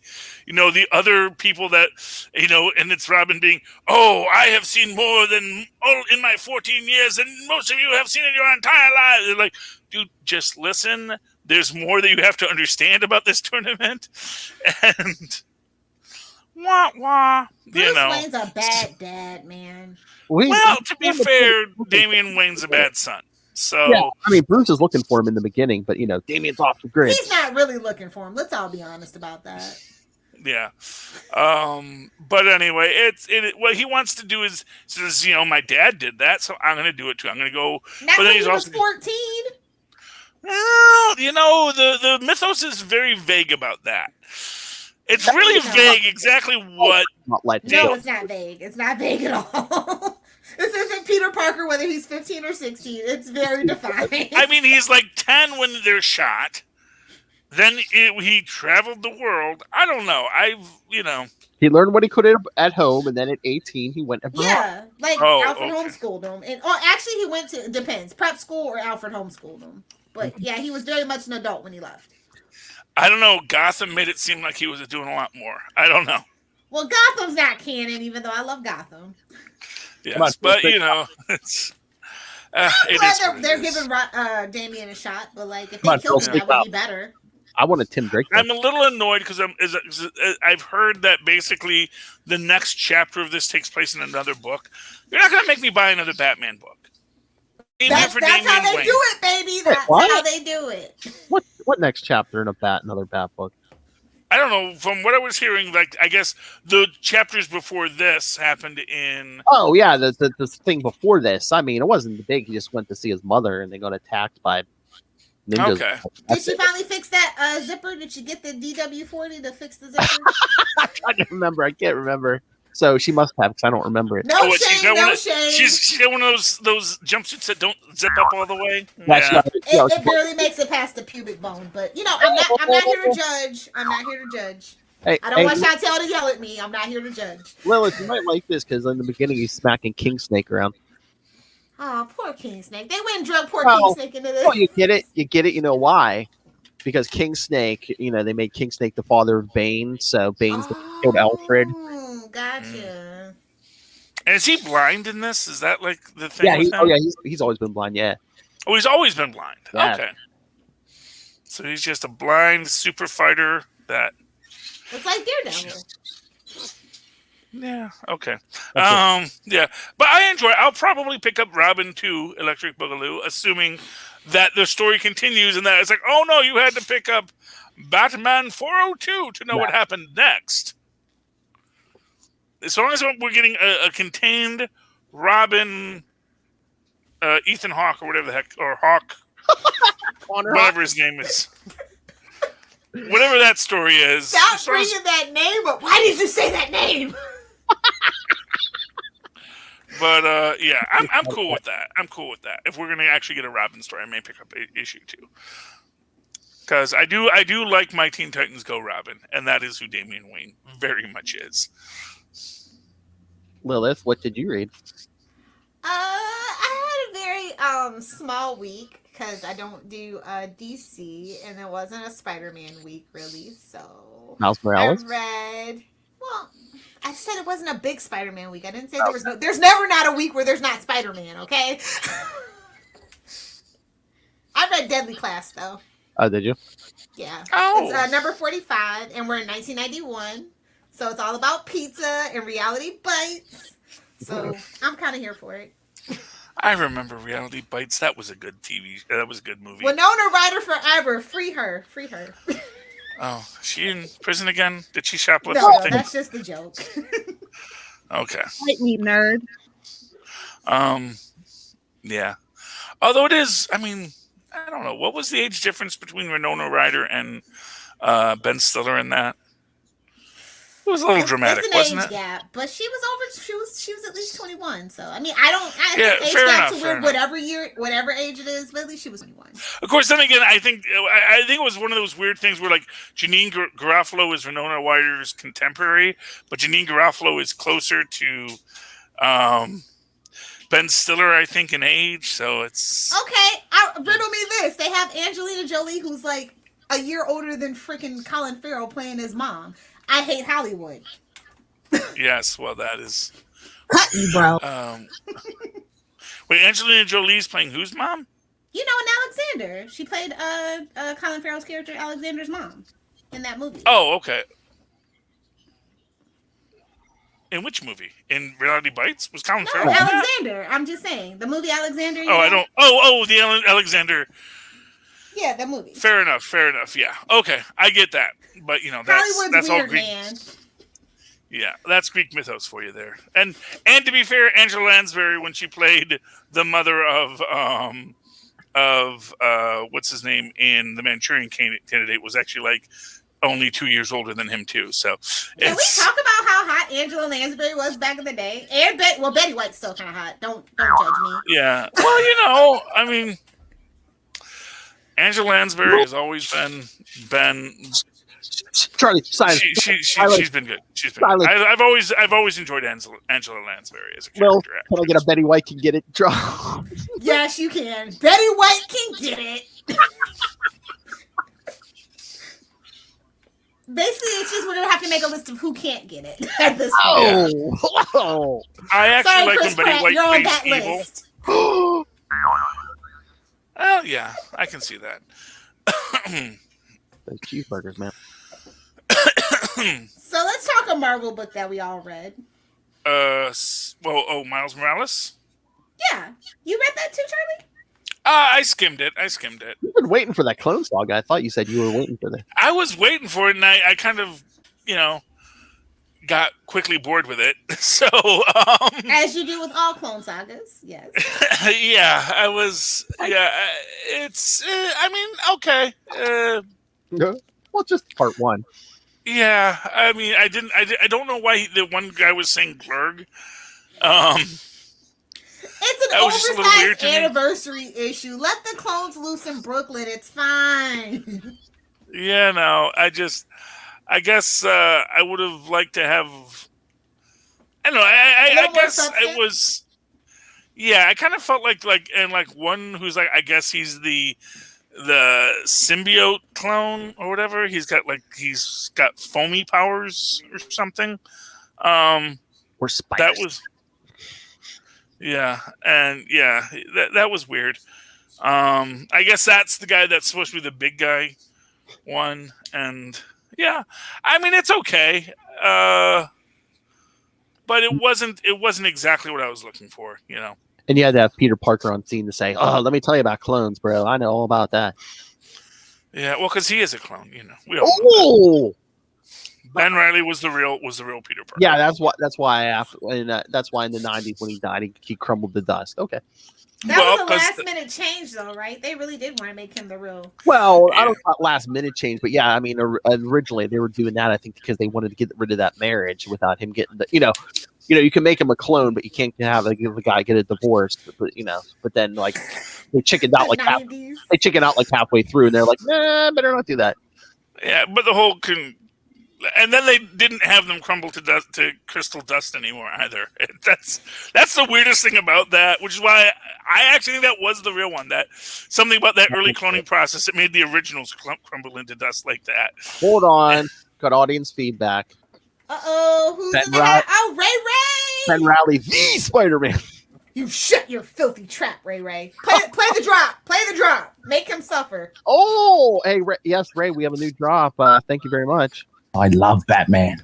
other people that and it's Robin being, I have seen more than in my 14 years than most of you have seen in your entire lives. They're like, dude, just listen. There's more that you have to understand about this tournament, and wah wah. Bruce Wayne's a bad dad, man. Well, to be fair, Damian Wayne's a bad son. So yeah, I mean, Bruce is looking for him in the beginning, but Damian's off the grid. He's not really looking for him. Let's all be honest about that. Yeah. But anyway, what he wants to do is says, my dad did that, so I'm going to do it too. I'm going to go. Not when he was 14. Well, the mythos is very vague about that. It's really vague exactly what. No, it's not vague. It's not vague at all. This isn't Peter Parker, whether he's 15 or 16. It's very defined. I mean, he's like 10 when they're shot. Then he traveled the world. I don't know. He learned what he could at home, and then at 18, he went abroad. Yeah, like Alfred homeschooled him. And actually, he went to, depends, prep school or Alfred homeschooled him. But yeah, he was very much an adult when he left. I don't know. Gotham made it seem like he was doing a lot more. I don't know. Well, Gotham's not canon, even though I love Gotham. Yes, but it's. They're giving Damian a shot, but like if they killed him, that would be better. I wanted Tim Drake. I'm a little annoyed because I've heard that basically the next chapter of this takes place in another book. You're not going to make me buy another Batman book. That's how they do it, baby. That's how they do it. What next chapter in another Bat book? I don't know. From what I was hearing, like I guess the chapters before this happened in. Oh yeah, the thing before this. I mean, it wasn't big. He just went to see his mother, and they got attacked by ninjas. Okay. Did she finally fix that zipper? Did she get the DW40 to fix the zipper? I can't remember. So she must have, because I don't remember it. No shame. She's got one of those jumpsuits that don't zip up all the way. Yeah. It barely makes it past the pubic bone, but I'm not here to judge. Hey, I don't want Chantel to yell at me. I'm not here to judge. Lilith, you might like this because in the beginning he's smacking King Snake around. Oh, poor King Snake. They went and drug King Snake into this. Oh, you get it. You know why? Because King Snake, they made King Snake the father of Bane, so Bane's killed Alfred. Gotcha. And is he blind in this? Is that like the thing? Yeah, he's always been blind. Yeah. Oh, he's always been blind. Yeah. Okay. So he's just a blind super fighter that. It's like Daredevil. Yeah. Okay. Yeah, but I enjoy it. I'll probably pick up Robin 2 Electric Boogaloo, assuming that the story continues and that it's like, oh no, you had to pick up Batman 402 to know what happened next. As long as we're getting a contained Robin, Ethan Hawke or whatever the heck, or Hawk, whatever his name is. Whatever that story is. Stop bringing that name up. Why did you say that name? But yeah, I'm cool with that. If we're gonna actually get a Robin story, I may pick up issue 2. Because I do like my Teen Titans Go Robin, and that is who Damian Wayne very much is. Lilith, what did you read? I had a very small week because I don't do DC, and it wasn't a Spider-Man week really. So Miles Morales. I said it wasn't a big Spider-Man week. I didn't say there's never not a week where there's not Spider-Man. Okay. I read Deadly Class though. Oh, did you? Yeah. Oh. It's number 45, and we're in 1991. So it's all about pizza and reality bites. So I'm kind of here for it. I remember Reality Bites. That was a good TV. That was a good movie. Winona Ryder forever. Free her. Free her. Oh, is she in prison again? Did she shoplift No, something? that's just the joke. Okay. Fight me, nerd. Yeah. Although it is, I mean, I don't know. What was the age difference between Winona Ryder and Ben Stiller in that? It was a little dramatic, it's an wasn't age it? gap, but she was over. She was at least 21. So I mean, I Yeah, think age fair gap enough, to fair where enough. whatever age it is, but at least she was 21. Of course, then again, I think it was one of those weird things where, like, Janine Garofalo is Winona Ryder's contemporary, but Janine Garofalo is closer to Ben Stiller, I think, in age. So it's Okay, riddle me this: they have Angelina Jolie, who's like a year older than freaking Colin Farrell, playing his mom. I hate Hollywood. yes. Well, that is. Cut you, bro. Wait, Angelina Jolie's playing whose mom? You know, and Alexander. She played Colin Farrell's character, Alexander's mom, in that movie. Oh, okay. In which movie? In Reality Bites? Was Colin No, Farrell? in that? Alexander. I'm just saying the movie Alexander. Oh, I don't. Oh, the Alexander. Yeah, that movie. Fair enough. Yeah. Okay, I get that. But Hollywood's that's weird, all Greek. man. Yeah, that's Greek mythos for you there. And to be fair, Angela Lansbury, when she played the mother of what's his name in The Manchurian Candidate, was actually like only 2 years older than him too. So Can we talk about how hot Angela Lansbury was back in the day? And Betty White's still kind of hot. Don't judge me. Yeah. Well, I mean, Angela Lansbury has always been. Charlie, silence. She's been good. She's been. Good. I've always enjoyed Angela Lansbury as a character. Well, can I get a Betty White can get it draw? Yes, you can. Betty White can get it. Basically, it's just we're gonna have to make a list of who can't get it at this point. Oh, I actually Sorry, like Chris when Betty Pratt, White you're on plays that evil. list. Well, yeah, I can see that. those cheeseburgers, man. So let's talk a Marvel book that we all read. Miles Morales. Yeah, you read that too, Charlie? I skimmed it. You've been waiting for that Clone Saga. I thought you said you were waiting for that. I was waiting for it, and I kind of, got quickly bored with it. So, As you do with all Clone Sagas, yes. yeah, I was. Yeah, it's. I mean, okay. Well, just part one. Yeah, I mean, I don't know why the one guy was saying Glurg. It's That was just a little weird oversized to me. anniversary issue. Let the clones loose in Brooklyn. It's fine. Yeah, no, I guess I would have liked to have. I don't know. I little more guess substance? it was. Yeah, I kind of felt like one who's like, I guess he's the symbiote clone or whatever. He's got foamy powers or something. Or spiders. That was. Yeah, and yeah, that was weird. I guess that's the guy that's supposed to be the big guy one, and yeah, I mean it's okay, but it wasn't exactly what I was looking for, And you had to have Peter Parker on scene to say, "Oh, let me tell you about clones, bro. I know all about that." Yeah, well, because he is a clone, We all know that. Oh, Ben Reilly was the real Peter Parker. yeah. That's why in the '90s when he died, he crumbled to dust. Okay. That Well, was a 'cause last minute change, though, right? They really did want to make him the real. Well, I Yeah. don't know about last minute change, but yeah, I mean, originally they were doing that, I think, because they wanted to get rid of that marriage without him getting the, you can make him a clone, but you can't have the guy get a divorce, but then like they chickened out like 90s. halfway through, and they're like, nah, better not do that. Yeah, but the whole and then they didn't have them crumble to crystal dust anymore either. That's the weirdest thing about that, which is why I actually think that was the real one. That something about that early cloning process that made the originals crumble into dust like that. Hold on, got audience feedback. Who's Ben in the house? Oh, Ray. Ben Riley, the Spider-Man. You shut your filthy trap, Ray Ray. Play the drop. Play the drop. Make him suffer. Oh, hey, yes, Ray, we have a new drop. Thank you very much. I love Batman.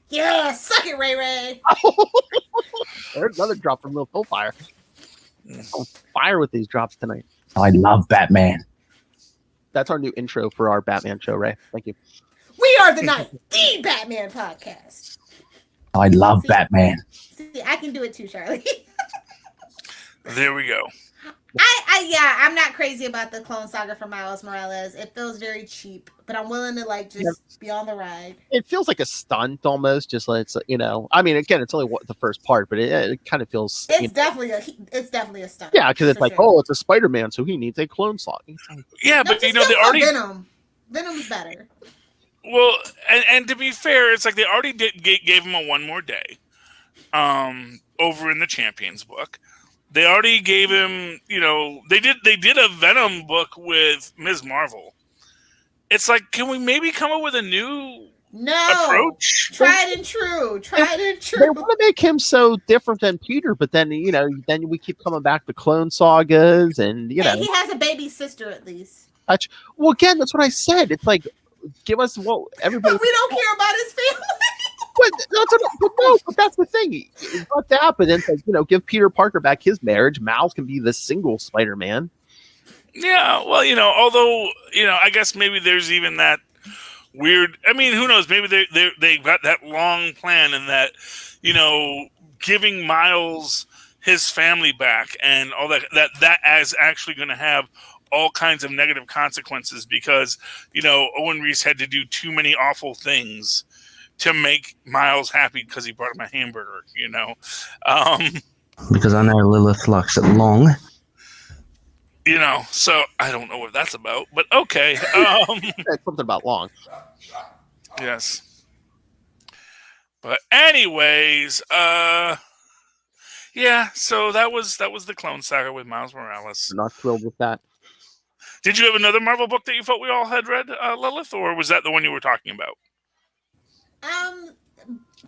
Yeah, suck it, Ray Ray. There's another drop from Lil Fire. On fire with these drops tonight. I love Batman. That's our new intro for our Batman show, Ray. Thank you. We are the night, the Batman podcast. I love Batman. See, I can do it too, Charlie. There we go. I'm not crazy about the Clone Saga for Miles Morales. It feels very cheap, but I'm willing to just be on the ride. It feels like a stunt almost, just like I mean, again, it's only the first part, but it kind of feels. It's definitely a stunt. Yeah, because it's like, oh, it's a Spider-Man, so he needs a clone saga. Yeah, but they already Venom's better. Well, and to be fair, it's like they already gave him a one more day, over in the Champions book. They already gave him, they did a Venom book with Ms. Marvel. It's like, can we maybe come up with a new approach? Tried and true. They want to make him so different than Peter, but then then we keep coming back to clone sagas, and he has a baby sister at least. Well, again, that's what I said. It's like, give us what everybody. But we don't care about his family. But that's the thing. But that, but then give Peter Parker back his marriage. Miles can be the single Spider-Man. Yeah, well, although I guess maybe there's even that weird. I mean, who knows? Maybe they got that long plan, and that giving Miles his family back and all that is actually going to have all kinds of negative consequences because Owen Reese had to do too many awful things to make Miles happy because he brought him a hamburger, Because I know Lilith likes it long. So I don't know what that's about, but okay. It's something about long. Yes. But anyways, yeah, so that was the Clone Saga with Miles Morales. I'm not thrilled with that. Did you have another Marvel book that you felt we all had read, Lilith, or was that the one you were talking about?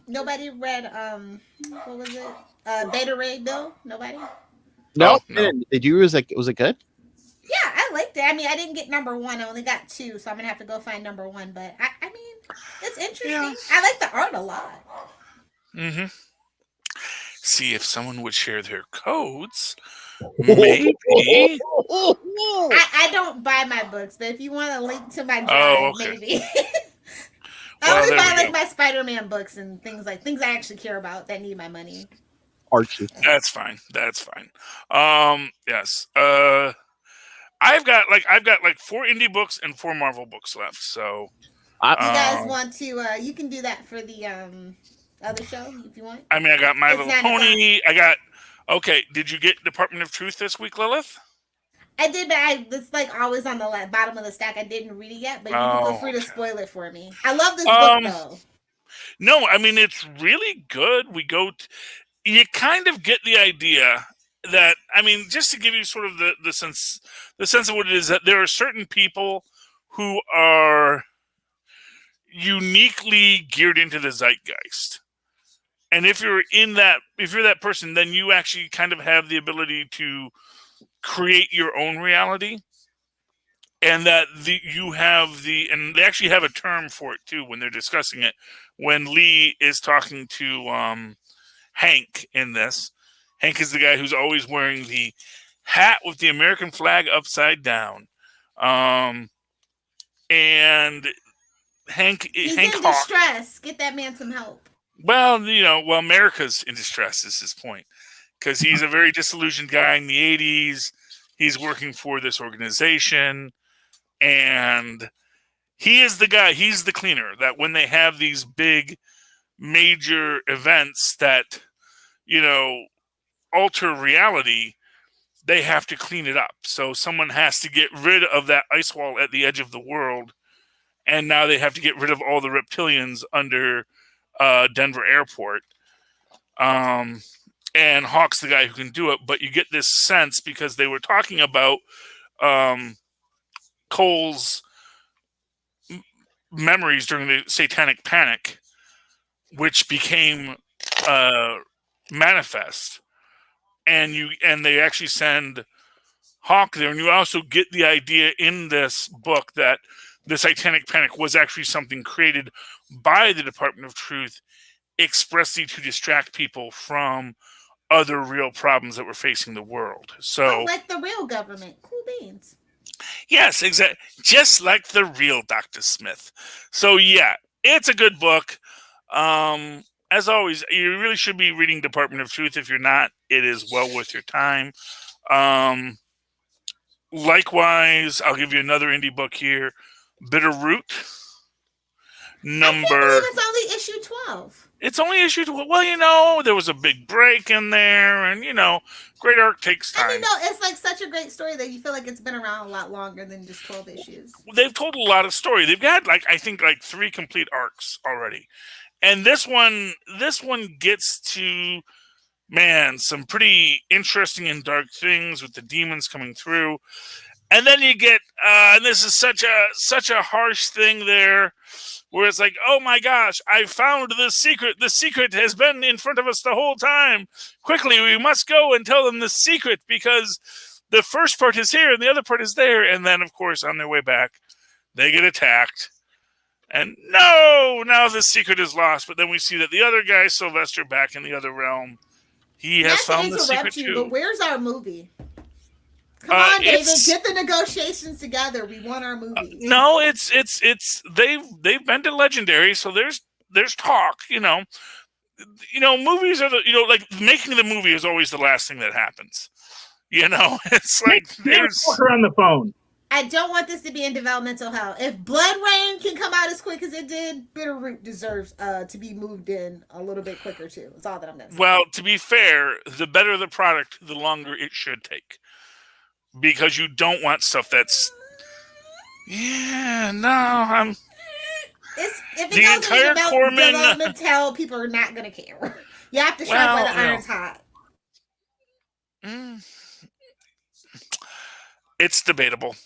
Nobody read what was it? Beta Ray Bill? Nobody? No. Did you? Was it good? Yeah, I liked it. I mean, I didn't get number 1. I only got 2, so I'm gonna have to go find number 1. But I mean, it's interesting. Yeah. I like the art a lot. Mm-hmm. See if someone would share their codes. Maybe. I don't buy my books, but if you want a link to my drive, maybe. I only buy my Spider-Man books and things I actually care about that need my money. Archie. That's fine. Yes. I've got 4 indie books and 4 Marvel books left. So you guys want to? You can do that for the other show if you want. I mean, I got My Little Pony. Okay. Did you get Department of Truth this week, Lilith? I did, but it's always on the bottom of the stack. I didn't read it yet, but you can feel free to spoil it for me. I love this book though. No, I mean it's really good. You kind of get the idea that, I mean, just to give you sort of the sense of what it is, that there are certain people who are uniquely geared into the zeitgeist. And if you're that person, then you actually kind of have the ability to create your own reality. And that and they actually have a term for it too when they're discussing it. When Lee is talking to Hank in this, Hank is the guy who's always wearing the hat with the American flag upside down. And He's in distress. Get that man some help. Well, America's in distress is his point. Because he's a very disillusioned guy in the 80s. He's working for this organization. And he is the guy, he's the cleaner, that when they have these big major events that, alter reality, they have to clean it up. So someone has to get rid of that ice wall at the edge of the world. And now they have to get rid of all the reptilians under Denver Airport. And Hawk's the guy who can do it. But you get this sense, because they were talking about Cole's memories during the Satanic Panic, which became manifest. and they actually send Hawk there, and you also get the idea in this book that the Satanic Panic was actually something created by the Department of Truth expressly to distract people from other real problems that were facing the world. So, like the real government. Cool beans. Yes, exactly. Just like the real Dr. Smith. So yeah, it's a good book. As always, you really should be reading Department of Truth. If you're not, it is well worth your time. Likewise, I'll give you another indie book here, Bitter Root. I can't believe it's only issue 12. It's only issue 12. Well, there was a big break in there, and great arc takes time. I mean, no, it's like such a great story that you feel like it's been around a lot longer than just 12 issues. They've told a lot of story. They've got I think 3 complete arcs already. And this one gets to some pretty interesting and dark things with the demons coming through. And then you get and this is such a harsh thing there, where it's like, oh my gosh, I found the secret. The secret has been in front of us the whole time. Quickly, we must go and tell them the secret, because the first part is here and the other part is there. And then, of course, on their way back, they get attacked. And now the secret is lost. But then we see that the other guy, Sylvester, back in the other realm, he has found the secret too. But where's our movie? Come on, David, get the negotiations together. We want our movie. No, it's they've been to Legendary, so there's talk. Movies are like making the movie is always the last thing that happens. It's like there's her on the phone. I don't want this to be in developmental hell. If Blood Rain can come out as quick as it did, Bitter Root deserves to be moved in a little bit quicker too. That's all that I'm gonna say. Well, to be fair, the better the product, the longer it should take. Because you don't want stuff that's if it goes into developmental, people are not gonna care. You have to strike while the iron's hot. It's debatable.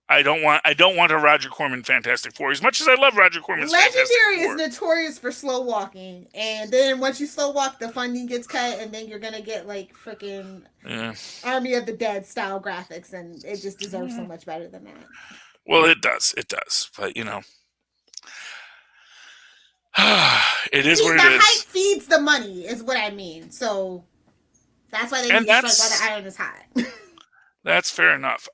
I don't want a Roger Corman Fantastic Four. As much as I love Roger Corman's Fantastic Four. Legendary is notorious for slow walking, and then once you slow walk, the funding gets cut, and then you're gonna get like freaking Army of the Dead style graphics, and it just deserves so much better than that. Well, it does, but it is what it is. The hype feeds the money, is what I mean. So that's why they need to strike while the iron is hot. That's fair enough.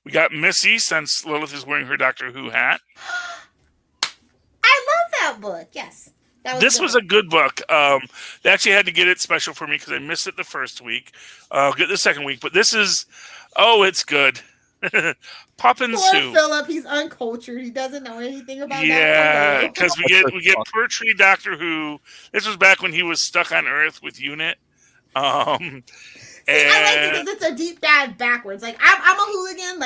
We got Missy, since Lilith is wearing her Doctor Who hat. I love that book. Yes. This was a good book. They actually had to get it special for me because I missed it the first week. I'll get the second week, but this is, it's good. Poppin' Sue. Philip, he's uncultured. He doesn't know anything about that. Yeah, because we get Pertwee Doctor Who. This was back when he was stuck on Earth with Unit. I like it because it's a deep dive backwards. Like I'm a hooligan,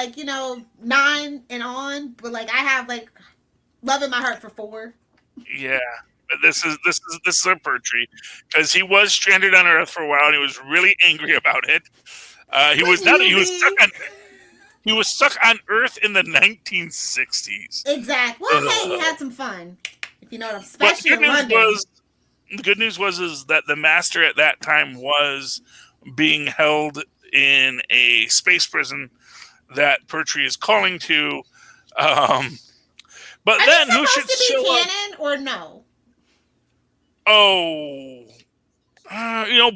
9 and on, but I have love in my heart for 4. Yeah, but this is a Pertwee, because he was stranded on Earth for a while and he was really angry about it. He was stuck on Earth in the 1960s. Exactly. Well, hey, he had some fun. If you know what I'm saying. Especially in London. The good news was that the Master at that time was being held in a space prison that Pertwee is calling to. But then who should show canon or no?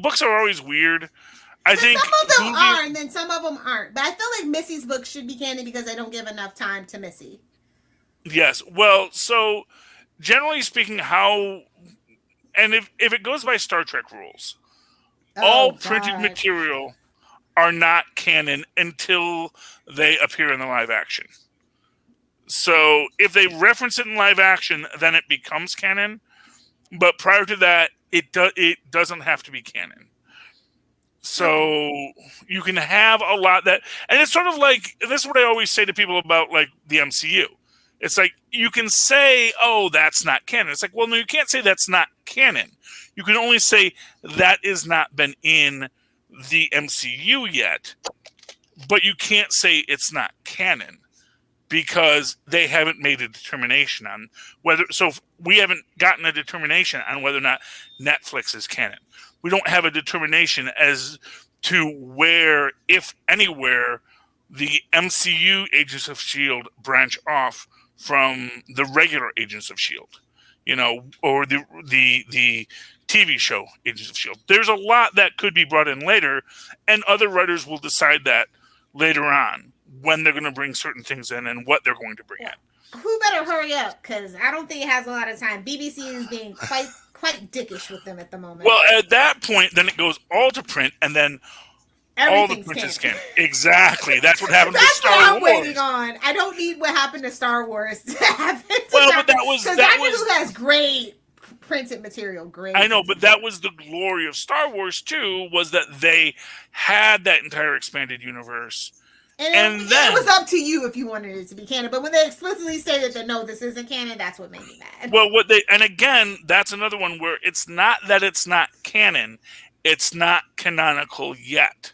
Books are always weird. I think some of them are, and then some of them aren't. But I feel like Missy's books should be canon because they don't give enough time to Missy. Yes. Well, so generally speaking, if it goes by Star Trek rules, all printed material are not canon until they appear in the live action. So if they reference it in live action, then it becomes canon. But prior to that, it doesn't have to be canon. So you can have a lot and it's sort of like, this is what I always say to people about the MCU. It's like, you can say, that's not canon. It's like, well, no, you can't say that's not canon. You can only say that has not been in the MCU yet, but you can't say it's not canon because they haven't made a determination on whether. So we haven't gotten a determination on whether or not Netflix is canon. We don't have a determination as to where, if anywhere, the MCU Agents of S.H.I.E.L.D. branch off from the regular Agents of S.H.I.E.L.D., or the TV show Agents of S.H.I.E.L.D. There's a lot that could be brought in later, and other writers will decide that later on when they're going to bring certain things in and what they're going to bring in. Who better hurry up? Because I don't think it has a lot of time. BBC is being quite dickish with them at the moment. Well, at that point, then it goes all to print, and then all the print is canon. Exactly. That's what happened to Star Wars. That's what I'm waiting on. I don't need what happened to Star Wars to happen. But that was has great printed material. Great. I know, but that was the glory of Star Wars too. Was that they had that entire expanded universe. And then it was up to you if you wanted it to be canon. But when they explicitly stated that no, this isn't canon, that's what made me mad. Well, and again, that's another one where it's not that it's not canon, it's not canonical yet.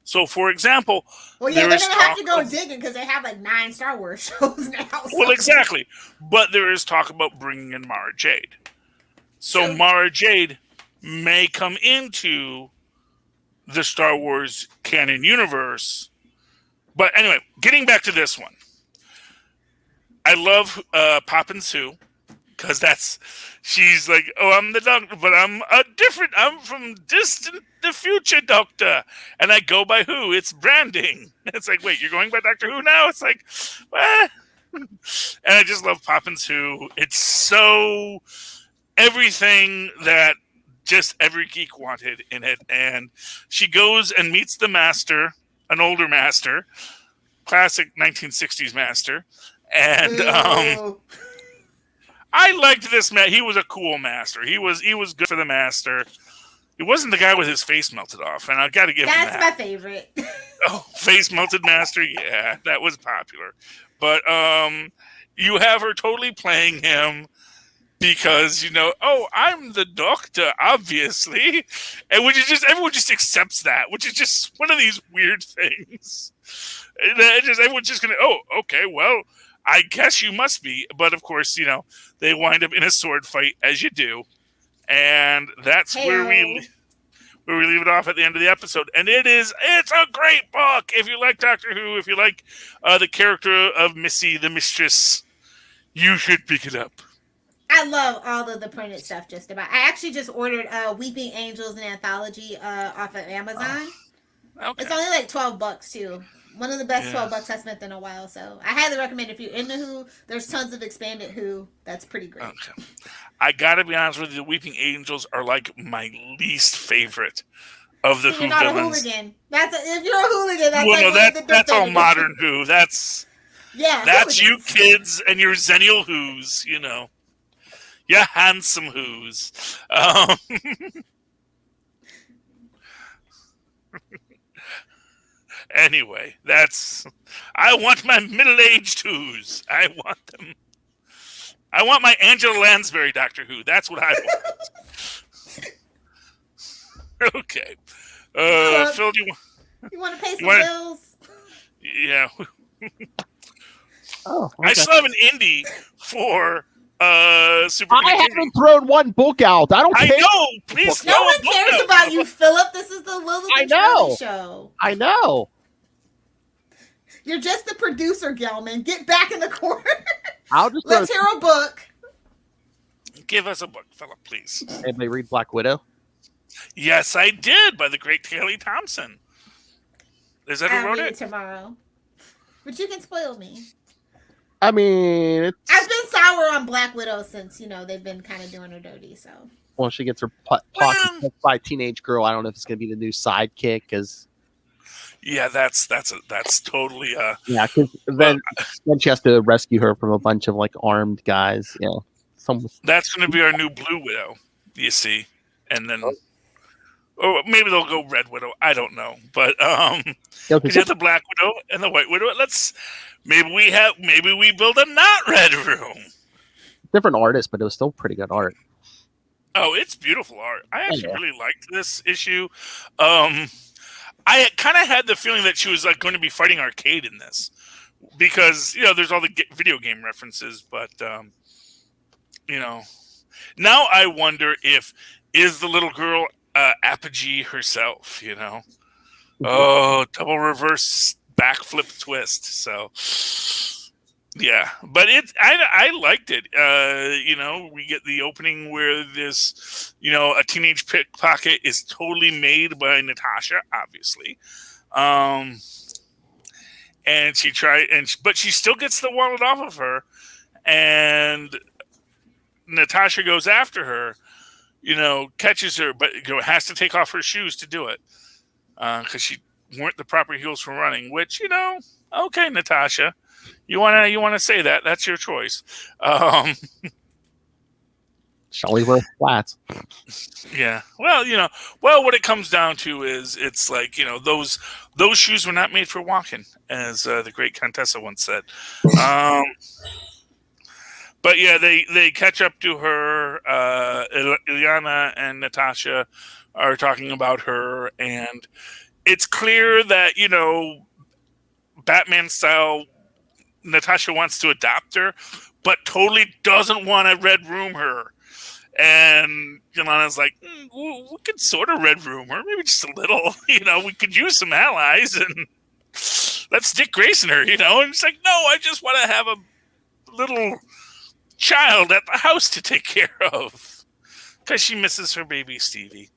So, for example, they're gonna have to go digging because they have like 9 Star Wars shows now. So. Well, exactly, but there is talk about bringing in Mara Jade. So Mara Jade may come into the Star Wars canon universe. But anyway, getting back to this one. I love Poppin' Sue because she's like, oh, I'm the doctor, but I'm from the future doctor. And I go by who? It's branding. It's like, wait, you're going by Doctor Who now? It's like, what? And I just love Poppin' Sue. It's so everything that just every geek wanted in it. And she goes and meets the master, an older master, classic 1960s master. And I liked this man. He was a cool master. He was good for the master. It wasn't the guy with his face melted off, and I got to give him that. That's my favorite. Oh, face melted master, yeah, that was popular. But you have her totally playing him because oh, I'm the doctor, obviously, and which is just everyone just accepts that, which is just one of these weird things. Everyone's just gonna, oh, okay, well, I guess you must be. But of course, they wind up in a sword fight, as you do. And that's where we leave it off at the end of the episode. And it's a great book. If you like Doctor Who, if you like the character of Missy, the mistress, you should pick it up. I love all of the printed stuff just about. I actually just ordered Weeping Angels, an anthology off of Amazon. Oh, okay. It's only like $12 too. One of the best $12 I spent in a while. So I highly recommend if you're into Who. There's tons of expanded Who. That's pretty great. Okay. I gotta be honest with you, the Weeping Angels are like my least favorite of the Who villains. A hooligan. If you're a hooligan, that's all modern Who. That's hooligans. You kids and your Zennial Who's. You handsome Who's. Anyway, I want my middle-aged Who's. I want them. I want my Angela Lansbury Doctor Who. That's what I want. Okay. Phil, do you want to pay some bills? Yeah. Oh, okay. I still have an indie for Super. I haven't thrown one book out. I don't care. I know. Please, no one cares about you, Philip. This is the Lilith and Charlie show. I know. You're just the producer, Gelman. Get back in the corner. Let's hear a book. Give us a book, Philip, please. Anybody read Black Widow? Yes, I did, by the great Kelly Thompson. Is that who wrote it? Tomorrow. But you can spoil me. I mean, I've been sour on Black Widow since, they've been kind of doing her dirty, so. Well, she gets her pocket by a teenage girl. I don't know if it's going to be the new sidekick, because... Yeah, that's totally yeah, because then she has to rescue her from a bunch of armed guys. Yeah, that's going to be our new Blue Widow. You see, and then or maybe they'll go Red Widow. I don't know, but you have the Black Widow and the White Widow. Maybe we build a not red room. Different artist, but it was still pretty good art. Oh, it's beautiful art. I actually really liked this issue. I kind of had the feeling that she was going to be fighting Arcade in this, because there's all the video game references, but now I wonder is the little girl Apogee herself? Oh, double reverse backflip twist. So yeah, but I liked it. We get the opening where this a teenage pickpocket is totally made by Natasha, obviously. And but she still gets the wallet off of her, and Natasha goes after her, catches her, but has to take off her shoes to do it, because she weren't the proper heels for running. Which okay, Natasha, you wanna say that? That's your choice. Shall we wear flats? Yeah. Well, what it comes down to is it's like, those shoes were not made for walking, as the great Contessa once said. But yeah, they catch up to her. Ilyana and Natasha are talking about her, and it's clear that, Batman style, Natasha wants to adopt her, but totally doesn't want to red room her. And Yolana's like, we could sort of red room her, maybe just a little. We could use some allies, and let's Dick Grayson her. And it's like, no, I just want to have a little child at the house to take care of, because she misses her baby Stevie.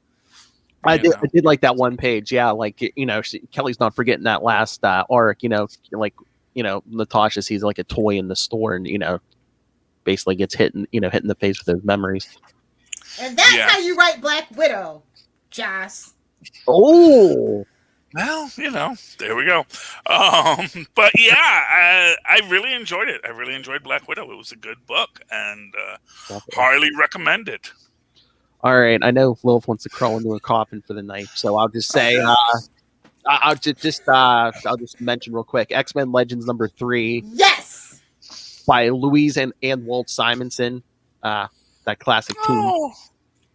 I did like that one page. Yeah, like Kelly's not forgetting that last arc. Natasha sees like a toy in the store, and basically gets hit in the face with those memories. And that's how you write Black Widow, Joss. Oh, well, there we go. But yeah, I really enjoyed it. I really enjoyed Black Widow. It was a good book, and highly recommend it. All right, I know Lilith wants to crawl into a coffin for the night, so I'll just say, I'll just mention real quick, X-Men Legends number 3. Yes. By Louise and Walt Simonson, that classic team. Oh,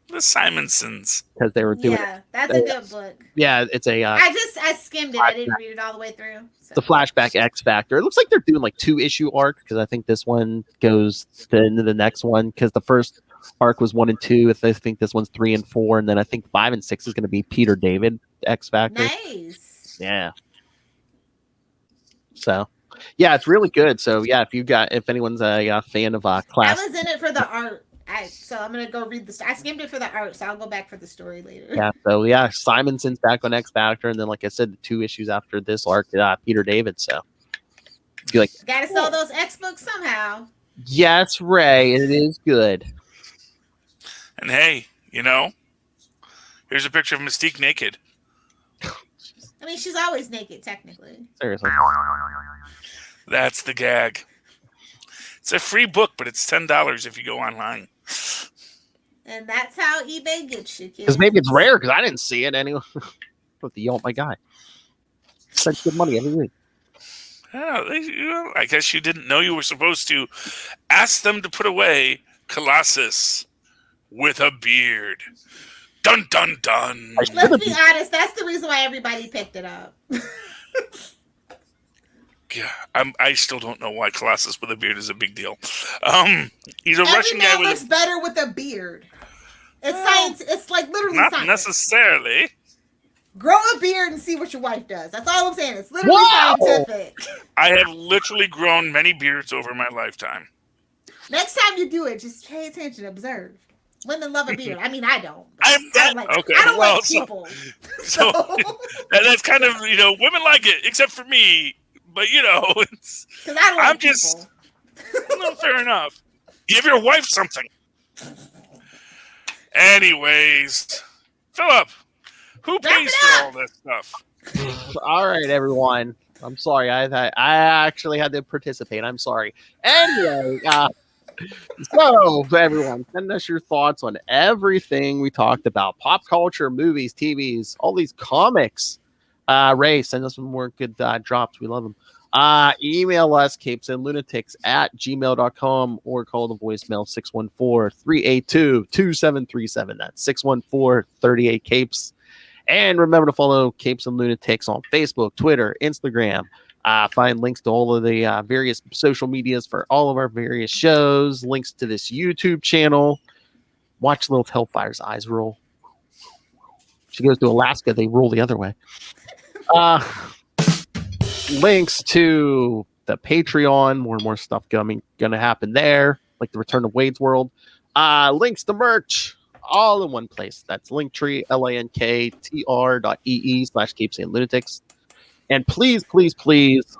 the Simonsons. Because they were doing. Yeah, that's a good book. Yeah, it's a. I skimmed it. I didn't read it all the way through. So. The flashback X Factor. It looks like they're doing like 2-issue arc, because I think this one goes into the next one, because the first arc was 1 and 2. I think this one's 3 and 4, and then I think 5 and 6 is going to be Peter David X Factor. Nice. Yeah. So. Yeah, it's really good. So yeah, if anyone's a fan of class, I was in it for the art. So I'm gonna go read I skimmed it for the art, so I'll go back for the story later. Yeah, so yeah, Simonson's back on X Factor, and then like I said, the 2 issues after this arc, Peter David. So you're like, gotta sell those X books somehow. Yes, Ray, it is good. And hey, here's a picture of Mystique naked. I mean, she's always naked, technically. Seriously. That's the gag. It's a free book, but it's $10 if you go online. And that's how eBay gets you, kids. Because maybe it's rare, because I didn't see it anyway. With the my guy. Such good money every week. Yeah, I guess you didn't know you were supposed to ask them to put away Colossus with a beard. Dun, dun, dun. Let's be honest, that's the reason why everybody picked it up. Yeah, I still don't know why Colossus with a beard is a big deal. He's a Russian guy with looks better with a beard. It's science. It's like literally not science. Necessarily. Grow a beard and see what your wife does. That's all I'm saying. It's literally scientific. I have literally grown many beards over my lifetime. Next time you do it, just pay attention, observe. Women love a beard. I mean, I don't. I don't like people. So that's kind of women like it, except for me. But it's because I don't like just no, fair enough. Give your wife something. Anyways, Philip, who pays for all this stuff? All right, everyone. I'm sorry. I actually had to participate. I'm sorry. Anyway, so everyone, send us your thoughts on everything we talked about: pop culture, movies, TVs, all these comics. Ray, send us some more good drops. We love them. Email us, capesandlunatics@gmail.com, or call the voicemail 614-382-2737. That's 614-38-CAPES. And remember to follow Capes and Lunatics on Facebook, Twitter, Instagram, Find links to all of the various social medias for all of our various shows, links to this YouTube channel. Watch Little Hellfire's eyes roll. She goes to Alaska, they roll the other way. Links to the Patreon, more and more stuff going to happen there, like the Return of Wade's World. Links to merch, all in one place. That's Linktree, linktr.ee/capesandlunatics. And please, please, please,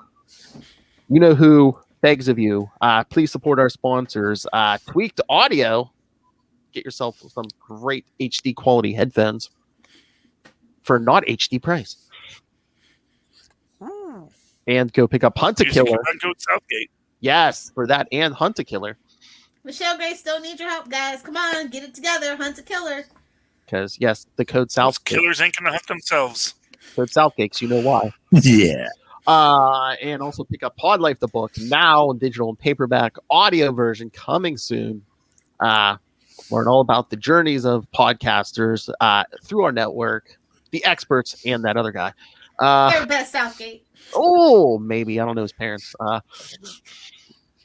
you know who begs of you, please support our sponsors. Tweaked Audio. Get yourself some great HD quality headphones for not HD price. And go pick up Hunt a Killer. Go Southgate. Yes, for that and Hunt a Killer. Michelle Grace still needs your help, guys. Come on, get it together. Hunt a Killer. Because, yes, the code Southgate. Killers ain't going to hunt themselves. Code Southgates, you know why. Yeah. And also pick up Pod Life, the book, now in digital and paperback audio version coming soon. Learn all about the journeys of podcasters through our network, the experts, and that other guy. Third best Southgate. Oh, maybe. I don't know his parents.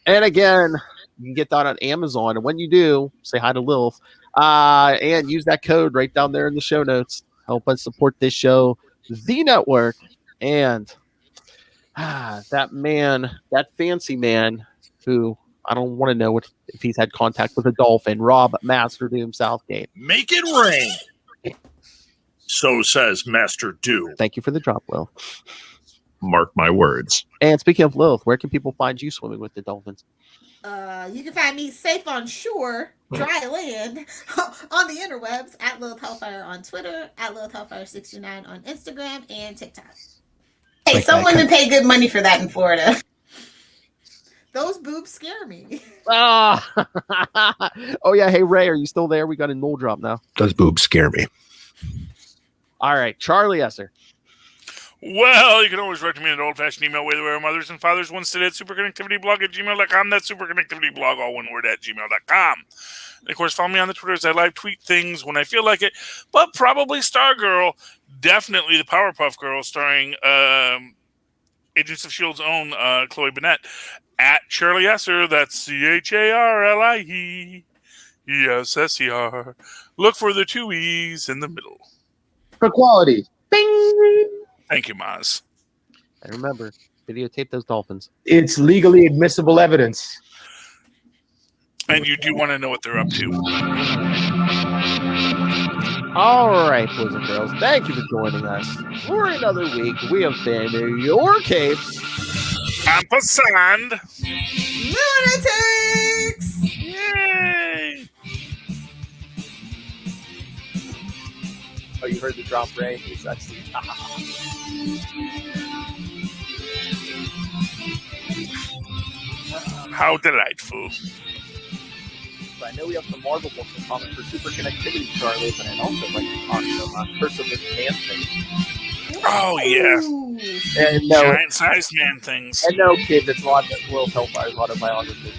And again, you can get that on Amazon. And when you do, say hi to Lilith. And use that code right down there in the show notes. Help us support this show, the network, and that man, that fancy man who I don't want to know if he's had contact with a dolphin, Rob Master Doom Southgate. Make it rain. So says Master Doom. Thank you for the drop, Lil. Mark my words. And speaking of Lilith, where can people find you swimming with the dolphins? You can find me safe on shore, dry land, on the interwebs at Lilith Hellfire on Twitter, at Lilith Hellfire629 on Instagram and TikTok. Hey, some women pay good money for that in Florida. Those boobs scare me. Oh, yeah. Hey, Ray, are you still there? We got a null drop now. Those boobs scare me. All right. Charlie Esser. Well, you can always write to me in an old-fashioned email way where mothers and fathers once did at superconnectivityblog@gmail.com. That's superconnectivityblog, all one word, @gmail.com. And, of course, follow me on the Twitters. I live tweet things when I feel like it, but probably Stargirl, definitely the Powerpuff Girls, starring Agents of S.H.I.E.L.D.'s own Chloe Bennett, at Charlie Esser. That's CHARLIE ESSER. Look for the two E's in the middle. For quality. Bing! Thank you, Maz. And remember, videotape those dolphins. It's legally admissible evidence. And you do want to know what they're up to. All right, boys and girls, thank you for joining us for another week. We have been your capes. Ampersand. Lunatics! Yay! Oh, you heard the drop, Ray? It's actually... How delightful. I know we have some Marvel books and comics for super connectivity, Charlie, but I'd also like to talk some person with man things. Oh, yeah. And no, Giant-sized man things. and no, kids, it's a lot of Little Hellfire's autobiography.